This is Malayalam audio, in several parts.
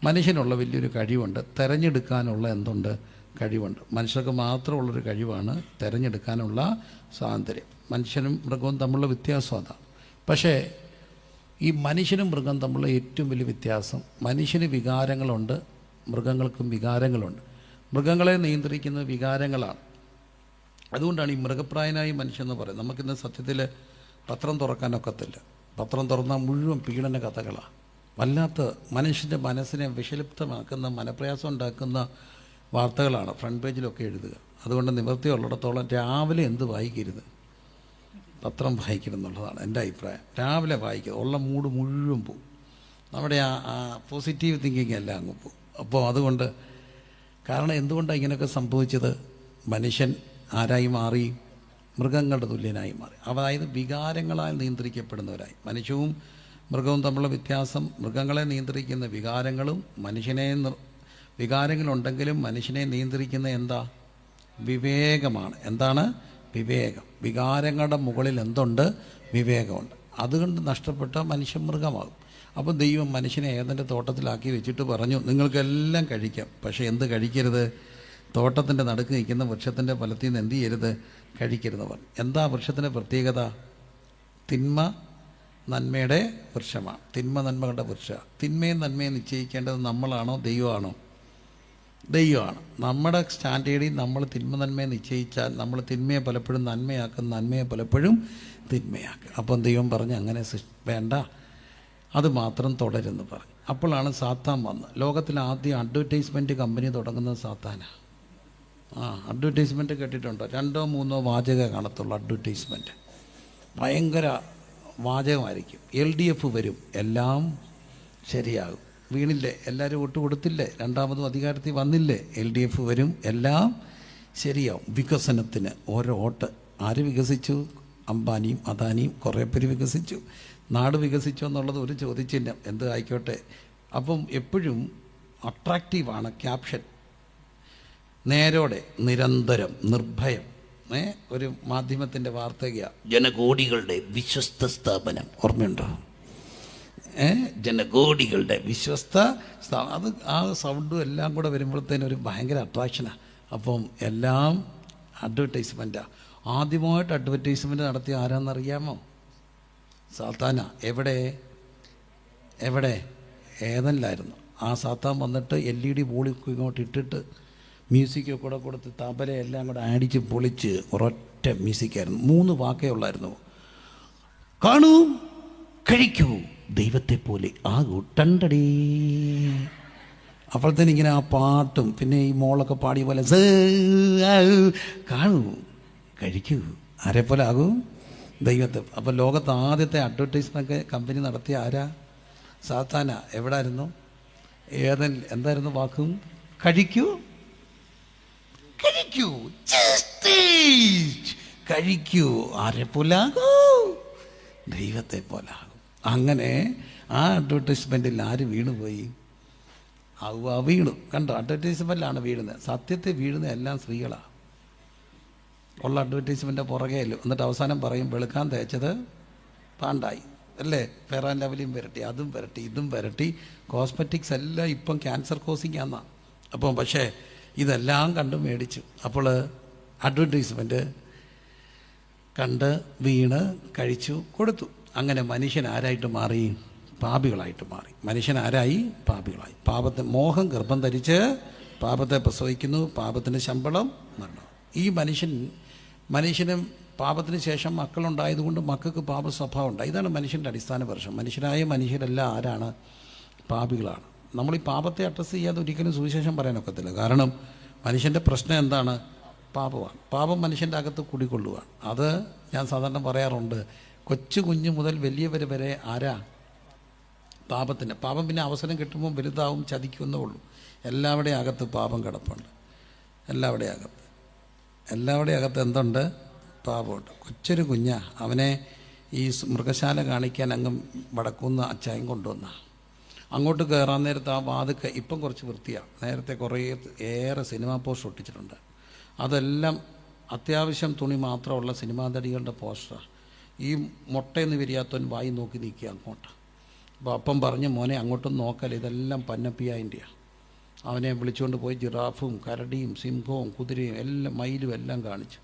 മനുഷ്യനുള്ള വലിയൊരു കഴിവുണ്ട്, തിരഞ്ഞെടുക്കാനുള്ള എന്തുണ്ട്, കഴിവുണ്ട്. മനുഷ്യർക്ക് മാത്രമുള്ളൊരു കഴിവാണ് തിരഞ്ഞെടുക്കാനുള്ള സ്വാതന്ത്ര്യം. മനുഷ്യനും മൃഗവും തമ്മിലുള്ള വ്യത്യാസം അതാണ്. പക്ഷേ ഈ മനുഷ്യനും മൃഗം തമ്മിലുള്ള ഏറ്റവും വലിയ വ്യത്യാസം, മനുഷ്യന് വികാരങ്ങളുണ്ട്, മൃഗങ്ങൾക്കും വികാരങ്ങളുണ്ട്. മൃഗങ്ങളെ നിയന്ത്രിക്കുന്ന വികാരങ്ങളാണ്. അതുകൊണ്ടാണ് ഈ മൃഗപ്രായനായി മനുഷ്യൻ പറയുന്നത്. നമുക്കിന്ന് സത്യത്തിൽ പത്രം തുറക്കാനൊക്കത്തില്ല. പത്രം തുറന്നാൽ മുഴുവൻ പീഡന കഥകളാണ്. വല്ലാത്ത മനുഷ്യൻ്റെ മനസ്സിനെ വിഷലിപ്തമാക്കുന്ന, മനപ്രയാസം ഉണ്ടാക്കുന്ന വാർത്തകളാണ് ഫ്രണ്ട് പേജിലൊക്കെ എഴുതുക. അതുകൊണ്ട് നിവൃത്തിയുള്ളിടത്തോളം രാവിലെ എന്ത് വായിക്കരുത്, പത്രം വായിക്കണം എന്നുള്ളതാണ് എൻ്റെ അഭിപ്രായം. രാവിലെ വായിക്കുക, ഉള്ള മൂഡ് മുഴുവൻ പോകും. നമ്മുടെ ആ പോസിറ്റീവ് തിങ്കിങ് എല്ലാം അങ്ങ് പോകും. അപ്പോൾ അതുകൊണ്ട്, കാരണം എന്തുകൊണ്ടാണ് ഇങ്ങനെയൊക്കെ സംഭവിച്ചത്? മനുഷ്യൻ ആരായി മാറി? മൃഗങ്ങളുടെ തുല്യനായി മാറി. അതായത് വികാരങ്ങളാൽ നിയന്ത്രിക്കപ്പെടുന്നവരായി. മനുഷ്യവും മൃഗവും തമ്മിലുള്ള വ്യത്യാസം, മൃഗങ്ങളെ നിയന്ത്രിക്കുന്ന വികാരങ്ങളും വികാരങ്ങളുണ്ടെങ്കിലും മനുഷ്യനെ നിയന്ത്രിക്കുന്ന എന്താ? വിവേകമാണ്. എന്താണ്? വിവേകം. വികാരങ്ങളുടെ മുകളിൽ എന്തുണ്ട്? വിവേകമുണ്ട്. അതുകൊണ്ട് നഷ്ടപ്പെട്ട മനുഷ്യൻ മൃഗമാകും. അപ്പോൾ ദൈവം മനുഷ്യനെ ഏതെൻ്റെ തോട്ടത്തിലാക്കി വെച്ചിട്ട് പറഞ്ഞു, നിങ്ങൾക്കെല്ലാം കഴിക്കാം, പക്ഷേ എന്ത് കഴിക്കരുത്? തോട്ടത്തിൻ്റെ നടുക്ക് നിൽക്കുന്ന വൃക്ഷത്തിൻ്റെ ഫലത്തിൽ നിന്ന് എന്ത് ചെയ്യരുത്? കഴിക്കരുത് പറഞ്ഞു. എന്താ വൃക്ഷത്തിൻ്റെ പ്രത്യേകത? തിന്മ നന്മയുടെ വൃക്ഷമാണ്. തിന്മ നന്മകളുടെ വൃക്ഷമാണ്. തിന്മയും നന്മയും നിശ്ചയിക്കേണ്ടത് നമ്മളാണോ ദൈവമാണോ? ദൈവമാണ്. നമ്മുടെ സ്റ്റാൻഡേർഡിൽ നമ്മൾ തിന്മ നന്മയെ നിശ്ചയിച്ചാൽ നമ്മൾ തിന്മയെ പലപ്പോഴും നന്മയാക്കും, നന്മയെ പലപ്പോഴും തിന്മയാക്കും. അപ്പം ദൈവം പറഞ്ഞ് അങ്ങനെ വേണ്ട, അത് മാത്രം തുടരുന്നു പറഞ്ഞു. അപ്പോഴാണ് സാത്താൻ വന്നത്. ലോകത്തിൽ ആദ്യം അഡ്വർടൈസ്മെൻറ്റ് കമ്പനി തുടങ്ങുന്നത് സാത്താനാണ്. അഡ്വർടൈസ്മെൻറ്റ് കേട്ടിട്ടുണ്ടോ? 2-3 വാചക കാണത്തുള്ളൂ അഡ്വർടൈസ്മെൻറ്റ്. ഭയങ്കര വാചകമായിരിക്കും. LDF വരും, എല്ലാം ശരിയാകും. വീണില്ലേ? എല്ലാവരും വോട്ട് കൊടുത്തില്ലേ? രണ്ടാമതും അധികാരത്തിൽ വന്നില്ലേ? LDF വരും, എല്ലാം ശരിയാവും. വികസനത്തിന് ഓരോ വോട്ട്. ആര് വികസിച്ചു? അംബാനിയും അദാനിയും കുറേ പേര് വികസിച്ചു. നാട് വികസിച്ചു എന്നുള്ളത് ഒരു ചോദ്യചിഹ്നം. എന്ത് ആയിക്കോട്ടെ. അപ്പം എപ്പോഴും അട്രാക്റ്റീവാണ് ക്യാപ്ഷൻ. നേരോടെ, നിരന്തരം, നിർഭയം. ഒരു മാധ്യമത്തിൻ്റെ വാർത്തകയാണ്, ജനകോടികളുടെ വിശ്വസ്ത സ്ഥാപനം. ഓർമ്മയുണ്ടോ? ജനകോടികളുടെ വിശ്വസ്ത സ്ഥാപനം. അത് ആ സൗണ്ടും എല്ലാം കൂടെ വരുമ്പോഴത്തേനും ഒരു ഭയങ്കര അട്രാക്ഷനാണ്. അപ്പം എല്ലാം അഡ്വർടൈസ്മെൻറ്റാണ്. ആദ്യമായിട്ട് അഡ്വർടൈസ്മെൻറ്റ് നടത്തിയ ആരാന്നറിയാമോ? സാത്താന. എവിടെ? ഏതനിലായിരുന്നു. ആ സാത്താൻ വന്നിട്ട് LED ബോളിക്ക് ഇങ്ങോട്ട് ഇട്ടിട്ട് മ്യൂസിക്കൊക്കെ കൂടെ കൊടുത്ത് തബലയെല്ലാം കൂടെ അടിച്ച് പൊളിച്ച് ഒരൊറ്റ മ്യൂസിക്കായിരുന്നു. 3 വാക്കേ ഉള്ളായിരുന്നു. കാണൂ, കഴിക്കൂ, ദൈവത്തെ പോലെ ആകൂ, ടണ്ടടേ. അപ്പോഴത്തേനും ഇങ്ങനെ ആ പാട്ടും പിന്നെ ഈ മോളൊക്കെ പാടിയ പോലെ കാണൂ, കഴിക്കൂ, ആരെപ്പോലെ ആകൂ, ദൈവത്തെ. അപ്പോൾ ലോകത്ത് ആദ്യത്തെ അഡ്വർടൈസ്മെൻറ്റ് കമ്പനി നടത്തിയ ആരാ? സാത്താന. എവിടായിരുന്നു? എന്തായിരുന്നു വാക്കും? കഴിക്കൂ, കഴിക്കൂ, കഴിക്കൂ, ആരെപ്പോലാകൂ, ദൈവത്തെ പോലാകും. അങ്ങനെ ആ അഡ്വർടൈസ്മെൻറ്റിൽ ആര് വീണുപോയി? വീണു. കണ്ടോ? അഡ്വർടൈസ്മെൻറ്റിലാണ് വീഴുന്നത്. സത്യത്തെ വീഴുന്ന എല്ലാം സ്ത്രീകളാണ്. ഉള്ള അഡ്വർടൈസ്മെൻറ്റ് പുറകെയല്ലോ. എന്നിട്ട് അവസാനം പറയും വെളുക്കാൻ തേച്ചത് പാണ്ടായി അല്ലേ? ഫെയർ ആൻഡ് ലവ്ലിയും വരട്ടി, അതും വരട്ടി, ഇതും വരട്ടി. കോസ്മെറ്റിക്സ് എല്ലാം ഇപ്പം ക്യാൻസർ കോസിങ് ആണെന്നാണ്. അപ്പം പക്ഷേ ഇതെല്ലാം കണ്ട് മേടിച്ചു. അപ്പോൾ അഡ്വർടൈസ്മെൻറ്റ് കണ്ട് വീണ് കഴിച്ചു കൊടുത്തു. അങ്ങനെ മനുഷ്യൻ ആരായിട്ട് മാറി? പാപികളായിട്ട് മാറി. മനുഷ്യൻ ആരായി? പാപികളായി. പാപത്തെ മോഹം ഗർഭം ധരിച്ച് പാപത്തെ പ്രസവിക്കുന്നു. പാപത്തിൻ്റെ ശമ്പളം മരണം. ഈ മനുഷ്യനും പാപത്തിന് ശേഷം മക്കളുണ്ടായതുകൊണ്ട് മക്കൾക്ക് പാപ സ്വഭാവം ഉണ്ടായി. ഇതാണ് മനുഷ്യൻ്റെ അടിസ്ഥാന പ്രശ്നം. മനുഷ്യരെല്ലാം ആരാണ്? പാപികളാണ്. നമ്മൾ ഈ പാപത്തെ അഡ്രസ്സ് ചെയ്യാതെ ഒരിക്കലും സുവിശേഷം പറയാനൊക്കത്തില്ല. കാരണം മനുഷ്യൻ്റെ പ്രശ്നം എന്താണ്? പാപമാണ്. പാപം മനുഷ്യൻ്റെ അകത്ത് കുടികൊള്ളുകയാണ്. അത് ഞാൻ സാധാരണ പറയാറുണ്ട്, കൊച്ചു കുഞ്ഞ് മുതൽ വലിയവർ വരെ ആരാ? പാപത്തിന്. പാപം പിന്നെ അവസരം കിട്ടുമ്പോൾ വലുതാവും, ചതിക്കുന്നേ ഉള്ളൂ. എല്ലാവരുടെയും അകത്ത് പാപം കിടപ്പുണ്ട്. എല്ലാവരുടെയും അകത്ത് എന്തുണ്ട്? പാപമുണ്ട്. കൊച്ചൊരു കുഞ്ഞ, അവനെ ഈ മൃഗശാല കാണിക്കാൻ അങ്ങ് വടക്കുന്ന അച്ചായം കൊണ്ടുവന്ന അങ്ങോട്ട് കയറാൻ നേരത്ത് ആ വാതിക്ക് ഇപ്പം കുറച്ച് വൃത്തിയാണ്. നേരത്തെ ഏറെ സിനിമാ പോസ്റ്റർ ഒട്ടിച്ചിട്ടുണ്ട്. അതെല്ലാം അത്യാവശ്യം തുണി മാത്രമുള്ള സിനിമാ നടികളുടെ പോസ്റ്ററാണ്. ഈ മുട്ടയെന്ന് വിരിയാത്തവൻ വായി നോക്കി നിൽക്കുക അങ്ങോട്ട്. അപ്പോൾ അപ്പം പറഞ്ഞ് മോനെ അങ്ങോട്ടൊന്നും നോക്കല്ല, ഇതെല്ലാം പന്നപ്പിയായിൻ്റെയാണ്. അവനെ വിളിച്ചുകൊണ്ട് പോയി ജിറാഫും കരടിയും സിംഹവും കുതിരയും എല്ലാം മയിലും എല്ലാം കാണിച്ചു.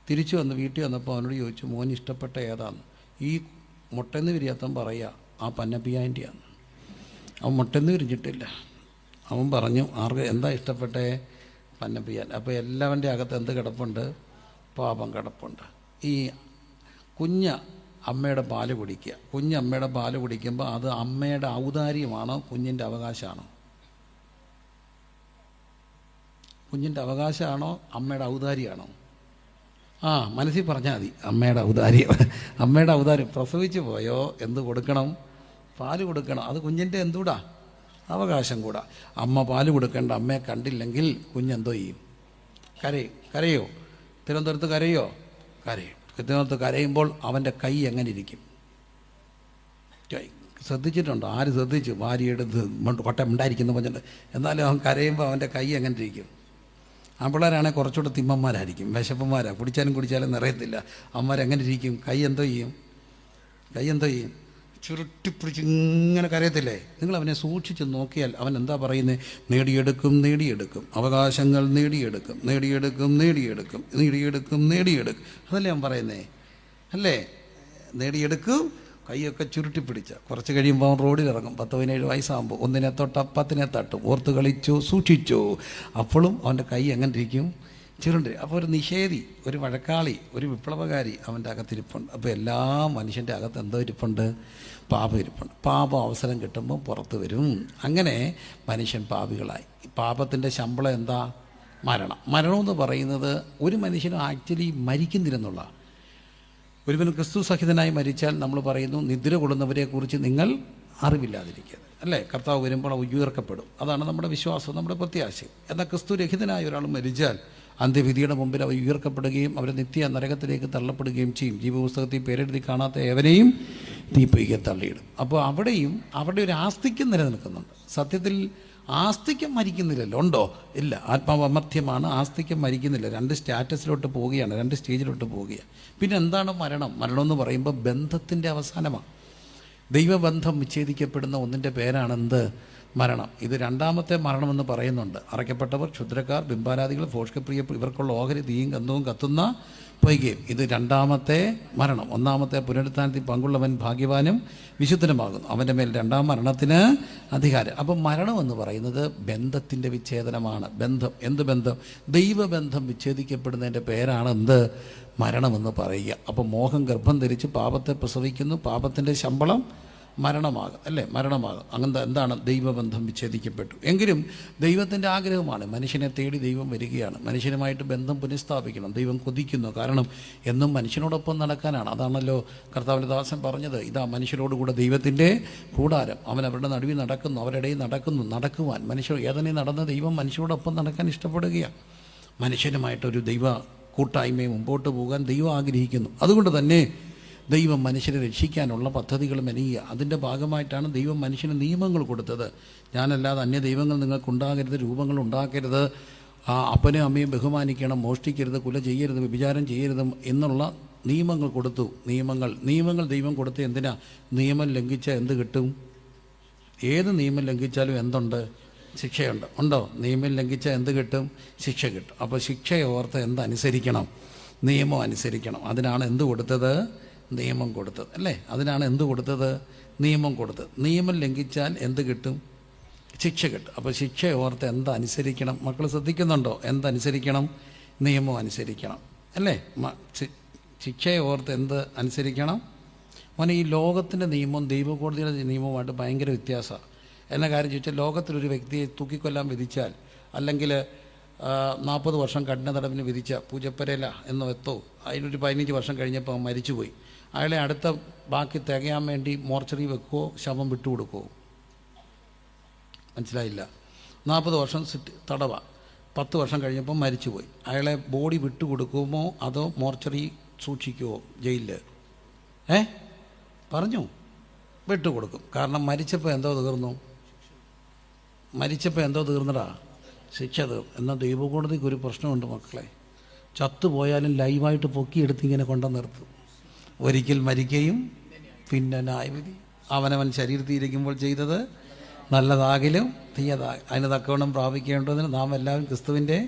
തിരിച്ചു വന്ന് വീട്ടിൽ വന്നപ്പോൾ അവനോട് ചോദിച്ചു, മോന് ഇഷ്ടപ്പെട്ട ഏതാന്ന്? ഈ മുട്ടെന്ന് വിരിയാത്തവൻ പറയുക ആ പന്നപ്പിയായിൻ്റെയാണ്. അവൻ മുട്ടെന്ന് വിരിഞ്ഞിട്ടില്ല. അവൻ പറഞ്ഞു ആർക്ക് എന്താ ഇഷ്ടപ്പെട്ടേ? പന്നപ്പിയാൻ. അപ്പോൾ എല്ലാവൻ്റെ അകത്ത് എന്ത് കിടപ്പുണ്ട്? പാപം കിടപ്പുണ്ട്. ഈ അമ്മയുടെ പാല് കുടിക്കുക. അമ്മയുടെ പാല് കുടിക്കുമ്പോൾ അത് അമ്മയുടെ ഔദാര്യമാണോ കുഞ്ഞിൻ്റെ അവകാശമാണോ? കുഞ്ഞിൻ്റെ അവകാശമാണോ അമ്മയുടെ ഔദാര്യമാണോ? മനസ്സിൽ പറഞ്ഞാൽ മതി, അമ്മയുടെ ഔദാര്യം. അമ്മയുടെ ഔദാര്യം. പ്രസവിച്ച് പോയോ എന്ത് കൊടുക്കണം? പാല് കൊടുക്കണം. അത് കുഞ്ഞിൻ്റെ എന്തുകൂടാ? അവകാശം കൂടാ. അമ്മ പാല് കൊടുക്കേണ്ട അമ്മയെ കണ്ടില്ലെങ്കിൽ കുഞ്ഞെന്തോ ചെയ്യും? കരയോ? തിരുവനന്തപുരത്ത് കരയോ? തിരുവനന്തപുരത്ത് കരയുമ്പോൾ അവൻ്റെ കൈ എങ്ങനെ ഇരിക്കും? ശ്രദ്ധിച്ചിട്ടുണ്ടോ? ആര് ശ്രദ്ധിച്ചു? ഭാര്യയെടുത്ത് കൊട്ടം ഉണ്ടായിരിക്കുന്നു പറഞ്ഞിട്ട്. എന്നാലും അവൻ കരയുമ്പോൾ അവൻ്റെ കൈ എങ്ങനെ ഇരിക്കും? ആമ്പിള്ളേരാണെങ്കിൽ കുറച്ചുകൂടെ തിമ്മന്മാരായിരിക്കും, വിശപ്പന്മാരാണ്, കുടിച്ചാലും നിറയത്തില്ല. അമ്മമാരെങ്ങനെ ഇരിക്കും? കൈ എന്തോ ചെയ്യും? ചുരുട്ടിപ്പിടിച്ച് ഇങ്ങനെ കരയത്തില്ലേ? നിങ്ങൾ അവനെ സൂക്ഷിച്ച് നോക്കിയാൽ അവൻ എന്താ പറയുന്നത്? നേടിയെടുക്കും, അവകാശങ്ങൾ നേടിയെടുക്കും. അതല്ലേ അവൻ പറയുന്നേ? അല്ലേ? നേടിയെടുക്കും, കൈയൊക്കെ ചുരുട്ടിപ്പിടിച്ച. കുറച്ച് കഴിയുമ്പോൾ അവൻ റോഡിലിറങ്ങും. 17 വയസ്സാകുമ്പോൾ ഒന്നിനെ തൊട്ട് 10നെ തട്ടും. ഓർത്ത് കളിച്ചു, സൂക്ഷിച്ചു. അപ്പോഴും അവൻ്റെ കൈ എങ്ങനെ ഇരിക്കും? ചുരുണ്ട്. അപ്പോൾ ഒരു നിഷേധി, ഒരു വഴക്കാളി, ഒരു വിപ്ലവകാരി അവൻ്റെ അകത്തിരിപ്പുണ്ട്. അപ്പോൾ എല്ലാ മനുഷ്യൻ്റെ അകത്ത് എന്തോ ഇരിപ്പുണ്ട്? പാപം ഇരിപ്പുണ്ട്. പാപം അവസരം കിട്ടുമ്പോൾ പുറത്ത് വരും. അങ്ങനെ മനുഷ്യൻ പാപികളായി. പാപത്തിൻ്റെ ശമ്പളം എന്താ? മരണമെന്ന് പറയുന്നത് ഒരു മനുഷ്യനും ആക്ച്വലി മരിക്കുന്നില്ലെന്നുള്ള. ഒരുവൻ ക്രിസ്തു സഹിതനായി മരിച്ചാൽ നമ്മൾ പറയുന്നു നിദ്ര കൊള്ളുന്നവരെക്കുറിച്ച് നിങ്ങൾ അറിവില്ലാതിരിക്കരുത്. അല്ലേ? കർത്താവ് വരുമ്പോൾ ഉയർക്കപ്പെടും. അതാണ് നമ്മുടെ വിശ്വാസം, നമ്മുടെ പ്രത്യാശയും. എന്നാൽ ക്രിസ്തു രഹിതനായ ഒരാൾ മരിച്ചാൽ അന്ത്യവിധിയുടെ മുമ്പിൽ അവർ ഉയർക്കപ്പെടുകയും അവർ നിത്യ നരകത്തിലേക്ക് തള്ളപ്പെടുകയും ചെയ്യും. ജീവപുസ്തകത്തിൽ പേരെഴുതി കാണാത്ത ഏവനെയും തീപ്പൊയ്ക്ക് തള്ളിയിടും. അപ്പോൾ അവിടെയും അവരുടെ ഒരു ആസ്തിക്യം നിലനിൽക്കുന്നുണ്ട്. സത്യത്തിൽ ആസ്തിക്യം മരിക്കുന്നില്ലല്ലോ. ഉണ്ടോ? ഇല്ല. ആത്മാവ് അമർത്യമാണ്. ആസ്തിക്യം മരിക്കുന്നില്ല. 2 സ്റ്റാറ്റസിലോട്ട് പോവുകയാണ്, 2 സ്റ്റേജിലോട്ട് പോവുകയാണ്. പിന്നെ എന്താണ് മരണം? എന്ന് പറയുമ്പോൾ ബന്ധത്തിൻ്റെ അവസാനമാണ്. ദൈവബന്ധം വിച്ഛേദിക്കപ്പെടുന്ന ഒന്നിൻ്റെ പേരാണ് എന്ത്? മരണം. ഇത് രണ്ടാമത്തെ മരണമെന്ന് പറയുന്നുണ്ട്. അറയ്ക്കപ്പെട്ടവർ, ക്ഷുദ്രക്കാർ, ബിംബാരാധികൾ, ഫോഷ്കപ്രിയ, ഇവർക്കുള്ള ഓഹരി തീയും ഗന്ധവും കത്തുന്ന പൊയ്കയും. ഇത് രണ്ടാമത്തെ മരണം. ഒന്നാമത്തെ പുനരുത്ഥാനത്തിൽ പങ്കുള്ളവൻ ഭാഗ്യവാനും വിശുദ്ധനുമാകുന്നു. അവൻ്റെ മേൽ രണ്ടാം മരണത്തിന് അധികാരം. അപ്പം മരണമെന്ന് പറയുന്നത് ബന്ധത്തിൻ്റെ വിച്ഛേദനമാണ്. ബന്ധം. എന്ത് ബന്ധം? ദൈവബന്ധം വിച്ഛേദിക്കപ്പെടുന്നതിൻ്റെ പേരാണ് എന്ത്? മരണമെന്ന് പറയുക. അപ്പം മോഹം ഗർഭം ധരിച്ച് പാപത്തെ പ്രസവിക്കുന്നു. പാപത്തിൻ്റെ ശമ്പളം മരണമാകും. അല്ലേ? മരണമാകും. അങ്ങനത്തെ എന്താണ്? ദൈവബന്ധം വിച്ഛേദിക്കപ്പെട്ടു. എങ്കിലും ദൈവത്തിൻ്റെ ആഗ്രഹമാണ്. മനുഷ്യനെ തേടി ദൈവം വരികയാണ്. മനുഷ്യനുമായിട്ട് ബന്ധം പുനഃസ്ഥാപിക്കണം. ദൈവം കൊതിക്കുന്നു. കാരണം എന്നും മനുഷ്യനോടൊപ്പം നടക്കാനാണ്. അതാണല്ലോ കർത്താവിൻ്റെ ദാസൻ പറഞ്ഞത്. ഇതാ മനുഷ്യരോടുകൂടെ ദൈവത്തിൻ്റെ കൂടാരം. അവൻ അവരുടെ നടുവിൽ നടക്കുന്നു, അവരുടെ ഇടയിൽ നടക്കുവാൻ മനുഷ്യർ ഏതനെ നടന്ന ദൈവം മനുഷ്യരോടൊപ്പം നടക്കാൻ ഇഷ്ടപ്പെടുകയാണ്. മനുഷ്യനുമായിട്ടൊരു ദൈവ കൂട്ടായ്മയെ മുമ്പോട്ട് പോകാൻ ദൈവം ആഗ്രഹിക്കുന്നു. അതുകൊണ്ട് തന്നെ ദൈവം മനുഷ്യരെ രക്ഷിക്കാനുള്ള പദ്ധതികൾ മെനയുക. അതിൻ്റെ ഭാഗമായിട്ടാണ് ദൈവം മനുഷ്യന് നിയമങ്ങൾ കൊടുത്തത്. ഞാനല്ലാതെ അന്യ ദൈവങ്ങൾ നിങ്ങൾക്കുണ്ടാകരുത്, രൂപങ്ങൾ ഉണ്ടാക്കരുത്, അപ്പനെയും അമ്മയും ബഹുമാനിക്കണം, മോഷ്ടിക്കരുത്, കൊല ചെയ്യരുത്, വ്യഭിചാരം ചെയ്യരുത് എന്നുള്ള നിയമങ്ങൾ കൊടുത്തു. നിയമങ്ങൾ ദൈവം കൊടുത്ത് എന്തിനാ? നിയമം ലംഘിച്ചാൽ എന്ത് കിട്ടും? ഏത് നിയമം ലംഘിച്ചാലും എന്തുണ്ട്? ശിക്ഷയുണ്ട്. ഉണ്ടോ? നിയമം ലംഘിച്ചാൽ എന്ത് കിട്ടും? ശിക്ഷ കിട്ടും. അപ്പോൾ ശിക്ഷയെ ഓർത്ത് എന്തനുസരിക്കണം? നിയമം അനുസരിക്കണം. അതിനാണ് എന്ത് കൊടുത്തത്? നിയമം കൊടുത്തത്. അല്ലേ? അതിനാണ് എന്ത് കൊടുത്തത്? നിയമം കൊടുത്തത്. നിയമം ലംഘിച്ചാൽ എന്ത് കിട്ടും? ശിക്ഷ കിട്ടും. അപ്പോൾ ശിക്ഷയെ ഓർത്ത് എന്തനുസരിക്കണം? മക്കൾ ശ്രദ്ധിക്കുന്നുണ്ടോ? എന്തനുസരിക്കണം? നിയമം അനുസരിക്കണം. അല്ലേ? ശിക്ഷയെ ഓർത്ത് എന്ത് അനുസരിക്കണം? മോനെ, ഈ ലോകത്തിൻ്റെ നിയമവും ദൈവകോടതിയുടെ നിയമവുമായിട്ട് ഭയങ്കര വ്യത്യാസമാണ്. എന്ന കാര്യം ചോദിച്ചാൽ, ലോകത്തിലൊരു വ്യക്തിയെ തൂക്കിക്കൊല്ലാൻ വിധിച്ചാൽ, അല്ലെങ്കിൽ 40 വർഷം കഠിന തടവിന് വിധിച്ച പൂജപ്പരയില എന്നോ എത്തോ, അതിനൊരു 15 വർഷം കഴിഞ്ഞപ്പോൾ അവൻ മരിച്ചുപോയി. അയാളെ അടുത്ത ബാക്കി തികയാൻ വേണ്ടി മോർച്ചറി വെക്കുമോ, ശവം വിട്ടുകൊടുക്കുമോ? മനസ്സിലായില്ല. 40 വർഷം തടവ, 10 വർഷം കഴിഞ്ഞപ്പോൾ മരിച്ചുപോയി. അയാളെ ബോഡി വിട്ടുകൊടുക്കുമോ അതോ മോർച്ചറി സൂക്ഷിക്കുമോ ജയിലിൽ? പറഞ്ഞു വിട്ടുകൊടുക്കും. കാരണം മരിച്ചപ്പോൾ എന്തോ തീർന്നടാ? ശിക്ഷ തീർന്നു. എന്നാൽ ദൈവകോടതിക്ക് ഒരു പ്രശ്നമുണ്ട് മക്കളെ. ചത്തുപോയാലും ലൈവായിട്ട് പൊക്കിയെടുത്ത് ഇങ്ങനെ കൊണ്ടു നിർത്തും. ഒരിക്കൽ മരിക്കുകയും പിന്നെ ന്യായവിധി. അവനവൻ ശരീരത്തിൽ ഇരിക്കുമ്പോൾ ചെയ്തത് നല്ലതാകിലും അതിന് തക്കവണ്ണം പ്രാപിക്കേണ്ടതിന് നാം എല്ലാവരും ക്രിസ്തുവിൻ്റെ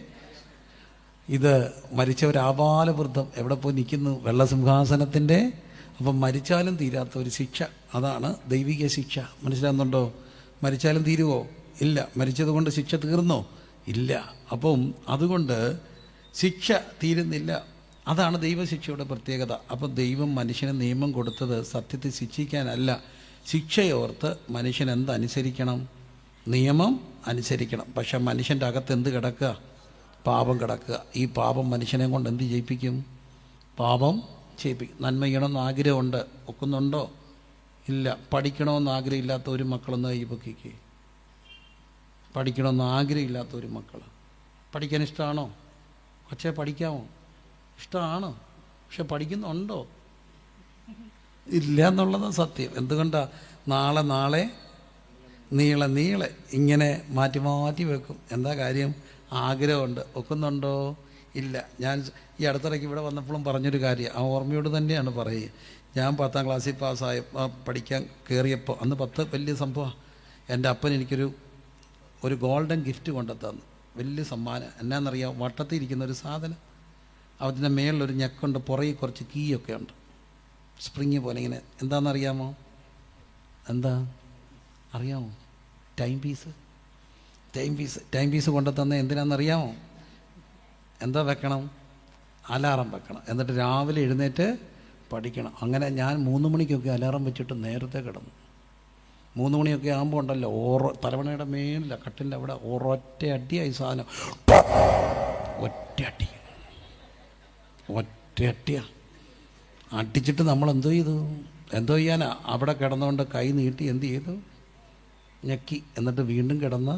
ഇത് മരിച്ചവരാപാലവൃദ്ധം എവിടെ പോയി നിൽക്കുന്നു? വെള്ളസിംഹാസനത്തിൻ്റെ. അപ്പം മരിച്ചാലും തീരാത്ത ഒരു ശിക്ഷ, അതാണ് ദൈവിക ശിക്ഷ. മനസ്സിലാകുന്നുണ്ടോ? മരിച്ചാലും തീരുവോ? ഇല്ല. മരിച്ചത് കൊണ്ട് ശിക്ഷ തീർന്നോ? ഇല്ല. അപ്പം അതുകൊണ്ട് ശിക്ഷ തീരുന്നില്ല. അതാണ് ദൈവശിക്ഷയുടെ പ്രത്യേകത. അപ്പം ദൈവം മനുഷ്യന് നിയമം കൊടുത്തത് സത്യത്തിൽ ശിക്ഷിക്കാനല്ല, ശിക്ഷയോർത്ത് മനുഷ്യൻ എന്തനുസരിക്കണം? നിയമം അനുസരിക്കണം. പക്ഷെ മനുഷ്യൻ്റെ അകത്ത് എന്ത് കിടക്കുക? പാപം കിടക്കുക. ഈ പാപം മനുഷ്യനെ കൊണ്ട് എന്ത് ചെയ്യിപ്പിക്കും? പാപം ചെയ്യിപ്പിക്കും. നന്മ ചെയ്യണമെന്ന് ആഗ്രഹമുണ്ട്, ഒക്കുന്നുണ്ടോ? ഇല്ല. പഠിക്കണമെന്ന് ആഗ്രഹമില്ലാത്ത ഒരു മക്കളൊന്ന് കൈ പൊക്കിക്ക്. പഠിക്കണമെന്ന് ആഗ്രഹമില്ലാത്ത ഒരു മക്കൾ. പഠിക്കാൻ ഇഷ്ടമാണോ? പക്ഷേ പഠിക്കാമോ? ഇഷ്ടമാണ്, പക്ഷെ പഠിക്കുന്നുണ്ടോ? ഇല്ല എന്നുള്ളത് സത്യം. എന്തുകൊണ്ടാണ്? നാളെ നീളെ ഇങ്ങനെ മാറ്റി മാറ്റി വെക്കും. എന്താ കാര്യം? ആഗ്രഹമുണ്ട്, ഒക്കുന്നുണ്ടോ? ഇല്ല. ഞാൻ ഈ അടുത്തിടയ്ക്ക് ഇവിടെ വന്നപ്പോഴും പറഞ്ഞൊരു കാര്യം ആ ഓർമ്മയോട് തന്നെയാണ് പറയുക. ഞാൻ 10ാം ക്ലാസ്സിൽ പാസ്സായ പഠിക്കാൻ കയറിയപ്പോൾ, അന്ന് 10 വലിയ സംഭവമാണ്. എൻ്റെ അപ്പൻ എനിക്കൊരു ഗോൾഡൻ ഗിഫ്റ്റ് കൊണ്ടുത്തന്നു, വലിയ സമ്മാനം. എന്നാന്നറിയാം? വട്ടത്തിൽ ഇരിക്കുന്ന ഒരു സാധനം, അതിൻ്റെ മേളിലൊരു ഞെക്കുണ്ട്, പുറകെ കുറച്ച് കീയൊക്കെ ഉണ്ട്, സ്പ്രിങ് പോലെ ഇങ്ങനെ. എന്താണെന്നറിയാമോ? എന്താ അറിയാമോ? ടൈം പീസ് കൊണ്ടുതന്ന എന്തിനാണെന്നറിയാമോ? എന്താ വെക്കണം? അലാറം വെക്കണം. എന്നിട്ട് രാവിലെ എഴുന്നേറ്റ് പഠിക്കണം. അങ്ങനെ ഞാൻ 3 മണിക്കൊക്കെ അലാറം വെച്ചിട്ട് നേരത്തെ കിടന്നു. 3 മണിയൊക്കെ ആകുമ്പോൾ ഉണ്ടല്ലോ, തലവണയുടെ മേലില്ല, കട്ടിൻ്റെ അവിടെ ഒരൊറ്റ അടിയായി സാധനം, ഒറ്റ അടിയാണ് അടിച്ചിട്ട് നമ്മൾ എന്തോ ചെയ്യാനാ? അവിടെ കിടന്നുകൊണ്ട് കൈ നീട്ടി എന്ത് ചെയ്തു? ഞെക്കി. എന്നിട്ട് വീണ്ടും കിടന്ന്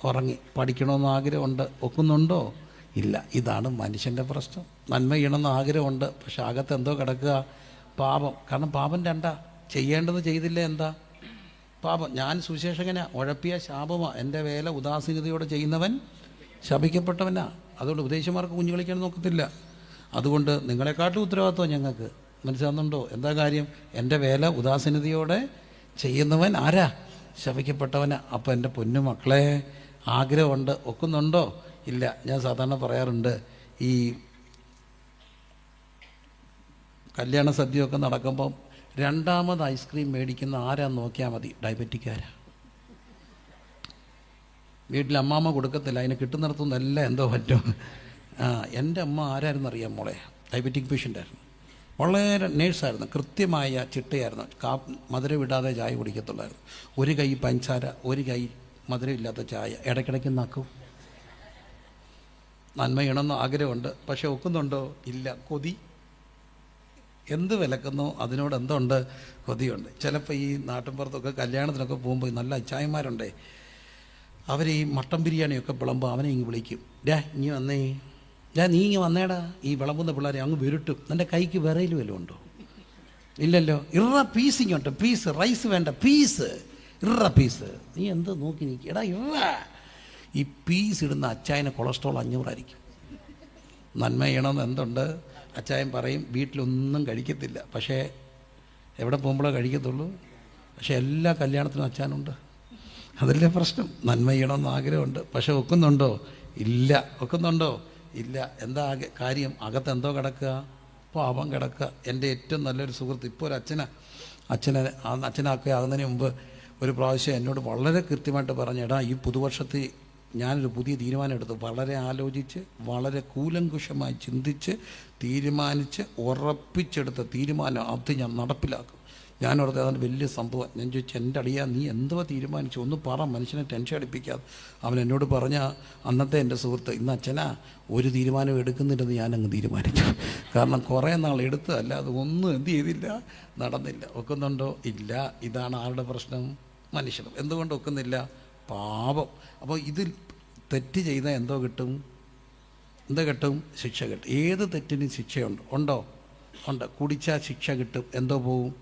ഉറങ്ങി. പഠിക്കണമെന്ന് ആഗ്രഹമുണ്ട്, ഒക്കുന്നുണ്ടോ? ഇല്ല. ഇതാണ് മനുഷ്യൻ്റെ പ്രശ്നം. നന്മ ചെയ്യണമെന്ന് ആഗ്രഹമുണ്ട്, പക്ഷെ അകത്ത് എന്തോ കിടക്കുക? പാപം. കാരണം പാപം രണ്ടാ. ചെയ്യേണ്ടത് ചെയ്തില്ല, എന്താ പാപം? ഞാൻ സുവിശേഷകനാ, ഉഴപ്പിയ ശാപമാ. എൻ്റെ വേല ഉദാസീനതയോടെ ചെയ്യുന്നവൻ ശപിക്കപ്പെട്ടവനാ. അതുകൊണ്ട് ഉപദേശിമാർക്ക് കുഞ്ഞു കളിക്കാൻ നോക്കത്തില്ല. അതുകൊണ്ട് നിങ്ങളെക്കാട്ടും ഉത്തരവാദിത്വം ഞങ്ങൾക്ക്. മനസ്സിലാകുന്നുണ്ടോ? എന്താ കാര്യം? എൻ്റെ വേല ഉദാസീനതയോടെ ചെയ്യുന്നവൻ ആരാ? ശപിക്കപ്പെട്ടവനാ. അപ്പം എൻ്റെ പൊന്നു മക്കളെ, ആഗ്രഹമുണ്ട്, ഒക്കുന്നുണ്ടോ? ഇല്ല. ഞാൻ സാധാരണ പറയാറുണ്ട്, ഈ കല്യാണ സദ്യയൊക്കെ നടക്കുമ്പം 2ാമത് ഐസ്ക്രീം മേടിക്കുന്ന ആരാന്ന് നോക്കിയാൽ മതി, ഡയബറ്റിക്കാരാ. വീട്ടിൽ അമ്മാമ്മ കൊടുക്കത്തില്ല, അതിന് കിട്ടുന്നിടത്തുനിന്നെല്ലാം എന്തോ പറ്റും. എൻ്റെ അമ്മ ആരായിരുന്നു അറിയാം മോളെ? ഡയബറ്റിക് പേഷ്യൻ്റായിരുന്നു. വളരെ നേഴ്സായിരുന്നു, കൃത്യമായ ചിട്ടയായിരുന്നു. മധുരം ഇടാതെ ചായ കുടിക്കത്തുള്ളായിരുന്നു. ഒരു കൈ പഞ്ചസാര, ഒരു കൈ മധുരമില്ലാത്ത ചായ, ഇടയ്ക്കിടയ്ക്ക് നക്കും. നന്മ ചെയ്യണമെന്ന് ആഗ്രഹമുണ്ട്, പക്ഷെ ഒക്കുന്നുണ്ടോ? ഇല്ല. കൊതി. എന്ത് വിലക്കുന്നോ അതിനോട് എന്തുണ്ട്? കൊതിയുണ്ട്. ചിലപ്പോൾ ഈ നാട്ടിൻപുറത്തൊക്കെ കല്യാണത്തിനൊക്കെ പോകുമ്പോൾ നല്ല അച്ചായന്മാരുണ്ടേ, അവർ ഈ മട്ടൻ ബിരിയാണിയൊക്കെ വിളമ്പുമ്പോൾ അവനെ ഇങ്ങ് വിളിക്കും, ഇനി വന്നേ, നീ ഇങ്ങ് വന്നേടാ. ഈ വിളമ്പുന്ന പിള്ളേരെ അങ്ങ് വിരുട്ടും. എൻ്റെ കൈക്ക് വിറയിൽ വല്ലതും ഉണ്ടോ? ഇല്ലല്ലോ. പീസ് ഇങ്ങോട്ട്, പീസ്. റൈസ് വേണ്ട, പീസ്. പീസ്. നീ എന്ത് നോക്കി നിൽക്കുക? എടാ ഈ പീസ് ഇടുന്ന അച്ചായന് കൊളസ്ട്രോൾ 500 ആയിരിക്കും. നന്മ ചെയ്യണമെന്ന് എന്തുണ്ട്? അച്ചായൻ പറയും വീട്ടിലൊന്നും കഴിക്കത്തില്ല, പക്ഷേ എവിടെ പോകുമ്പോഴേ കഴിക്കത്തുള്ളൂ. പക്ഷേ എല്ലാ കല്യാണത്തിനും അച്ചാനുണ്ട്. അതല്ലേ പ്രശ്നം. നന്മ ചെയ്യണമെന്ന് ആഗ്രഹമുണ്ട്, പക്ഷെ ഒക്കുന്നുണ്ടോ? ഇല്ല. ഒക്കുന്നുണ്ടോ? ഇല്ല. എന്താ കാര്യം? അകത്ത് എന്തോ കിടക്കുക? പാപം കിടക്കുക. എൻ്റെ ഏറ്റവും നല്ലൊരു സുഹൃത്ത്, ഇപ്പോൾ ഒരു അച്ഛനാക്കി ആകുന്നതിന് മുമ്പ് ഒരു പ്രാവശ്യം എന്നോട് വളരെ കൃത്യമായിട്ട് പറഞ്ഞു, എടാ ഈ പുതുവർഷത്തിൽ ഞാനൊരു പുതിയ തീരുമാനം എടുത്തു. വളരെ ആലോചിച്ച്, വളരെ കൂലങ്കുഷമായി ചിന്തിച്ച്, തീരുമാനിച്ച് ഉറപ്പിച്ചെടുത്ത തീരുമാനം അത് ഞാൻ നടപ്പിലാക്കും. ഞാനോർത്ത് അതാണ് വലിയ സംഭവം. ഞാൻ ചോദിച്ചു, എൻ്റെ അടിയാ നീ എന്തുവാ തീരുമാനിച്ചു? ഒന്ന് പറ, മനുഷ്യനെ ടെൻഷൻ അടിപ്പിക്കാതെ. അവൻ എന്നോട് പറഞ്ഞ അന്നത്തെ എൻ്റെ സുഹൃത്ത്, ഇന്ന് അച്ഛനാ ഒരു തീരുമാനം എടുക്കുന്നില്ലെന്ന് ഞാനങ്ങ് തീരുമാനിച്ചു. കാരണം കുറേ നാൾ എടുത്തതല്ല, അത് ഒന്നും എന്ത് ചെയ്തില്ല, നടന്നില്ല. ഒക്കുന്നുണ്ടോ? ഇല്ല. ഇതാണ് ആരുടെ പ്രശ്നം? മനുഷ്യനും. എന്തുകൊണ്ട് ഒക്കുന്നില്ല? പാപം. അപ്പോൾ ഇതിൽ തെറ്റ് ചെയ്താൽ എന്തോ കിട്ടും? എന്താ കിട്ടും? ശിക്ഷ കിട്ടും. ഏത് തെറ്റിനും ശിക്ഷയുണ്ട്. ഉണ്ടോ? ഉണ്ട്. കുടിച്ചാൽ ശിക്ഷ കിട്ടും. എന്തോ പോവും?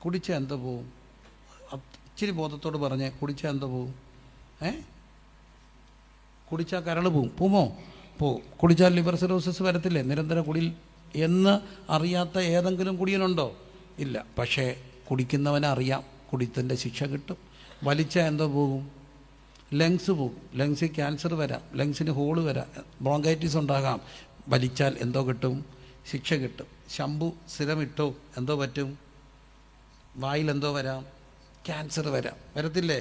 കുടിച്ചാൽ എന്തോ പോവും? ഇച്ചിരി ബോധത്തോട് പറഞ്ഞേ, കുടിച്ചാൽ എന്തോ പോവും? കുടിച്ചാൽ കരൾ പോവും. പോമോ? പോവും. കുടിച്ചാൽ ലിവർ സിറോസിസ് വരത്തില്ലേ? നിരന്തര കുടിയിൽ എന്ന് അറിയാത്ത ഏതെങ്കിലും കുടിയനുണ്ടോ? ഇല്ല. പക്ഷേ കുടിക്കുന്നവനറിയാം കുടിത്തൻ്റെ ശിക്ഷ കിട്ടും. വലിച്ചാൽ എന്തോ പോകും? ലങ്സ് പോകും. ലങ്സിൽ ക്യാൻസർ വരാം, ലങ്സിന് ഹോള് വരാം, ബ്രോങ്കൈറ്റിസ് ഉണ്ടാകാം. വലിച്ചാൽ എന്തോ കിട്ടും? ശിക്ഷ കിട്ടും. ശംഭു സ്ഥിരമിട്ടോ എന്തോ പറ്റും? വായിലെന്തോ വരാം? ക്യാൻസർ വരാം. വരത്തില്ലേ?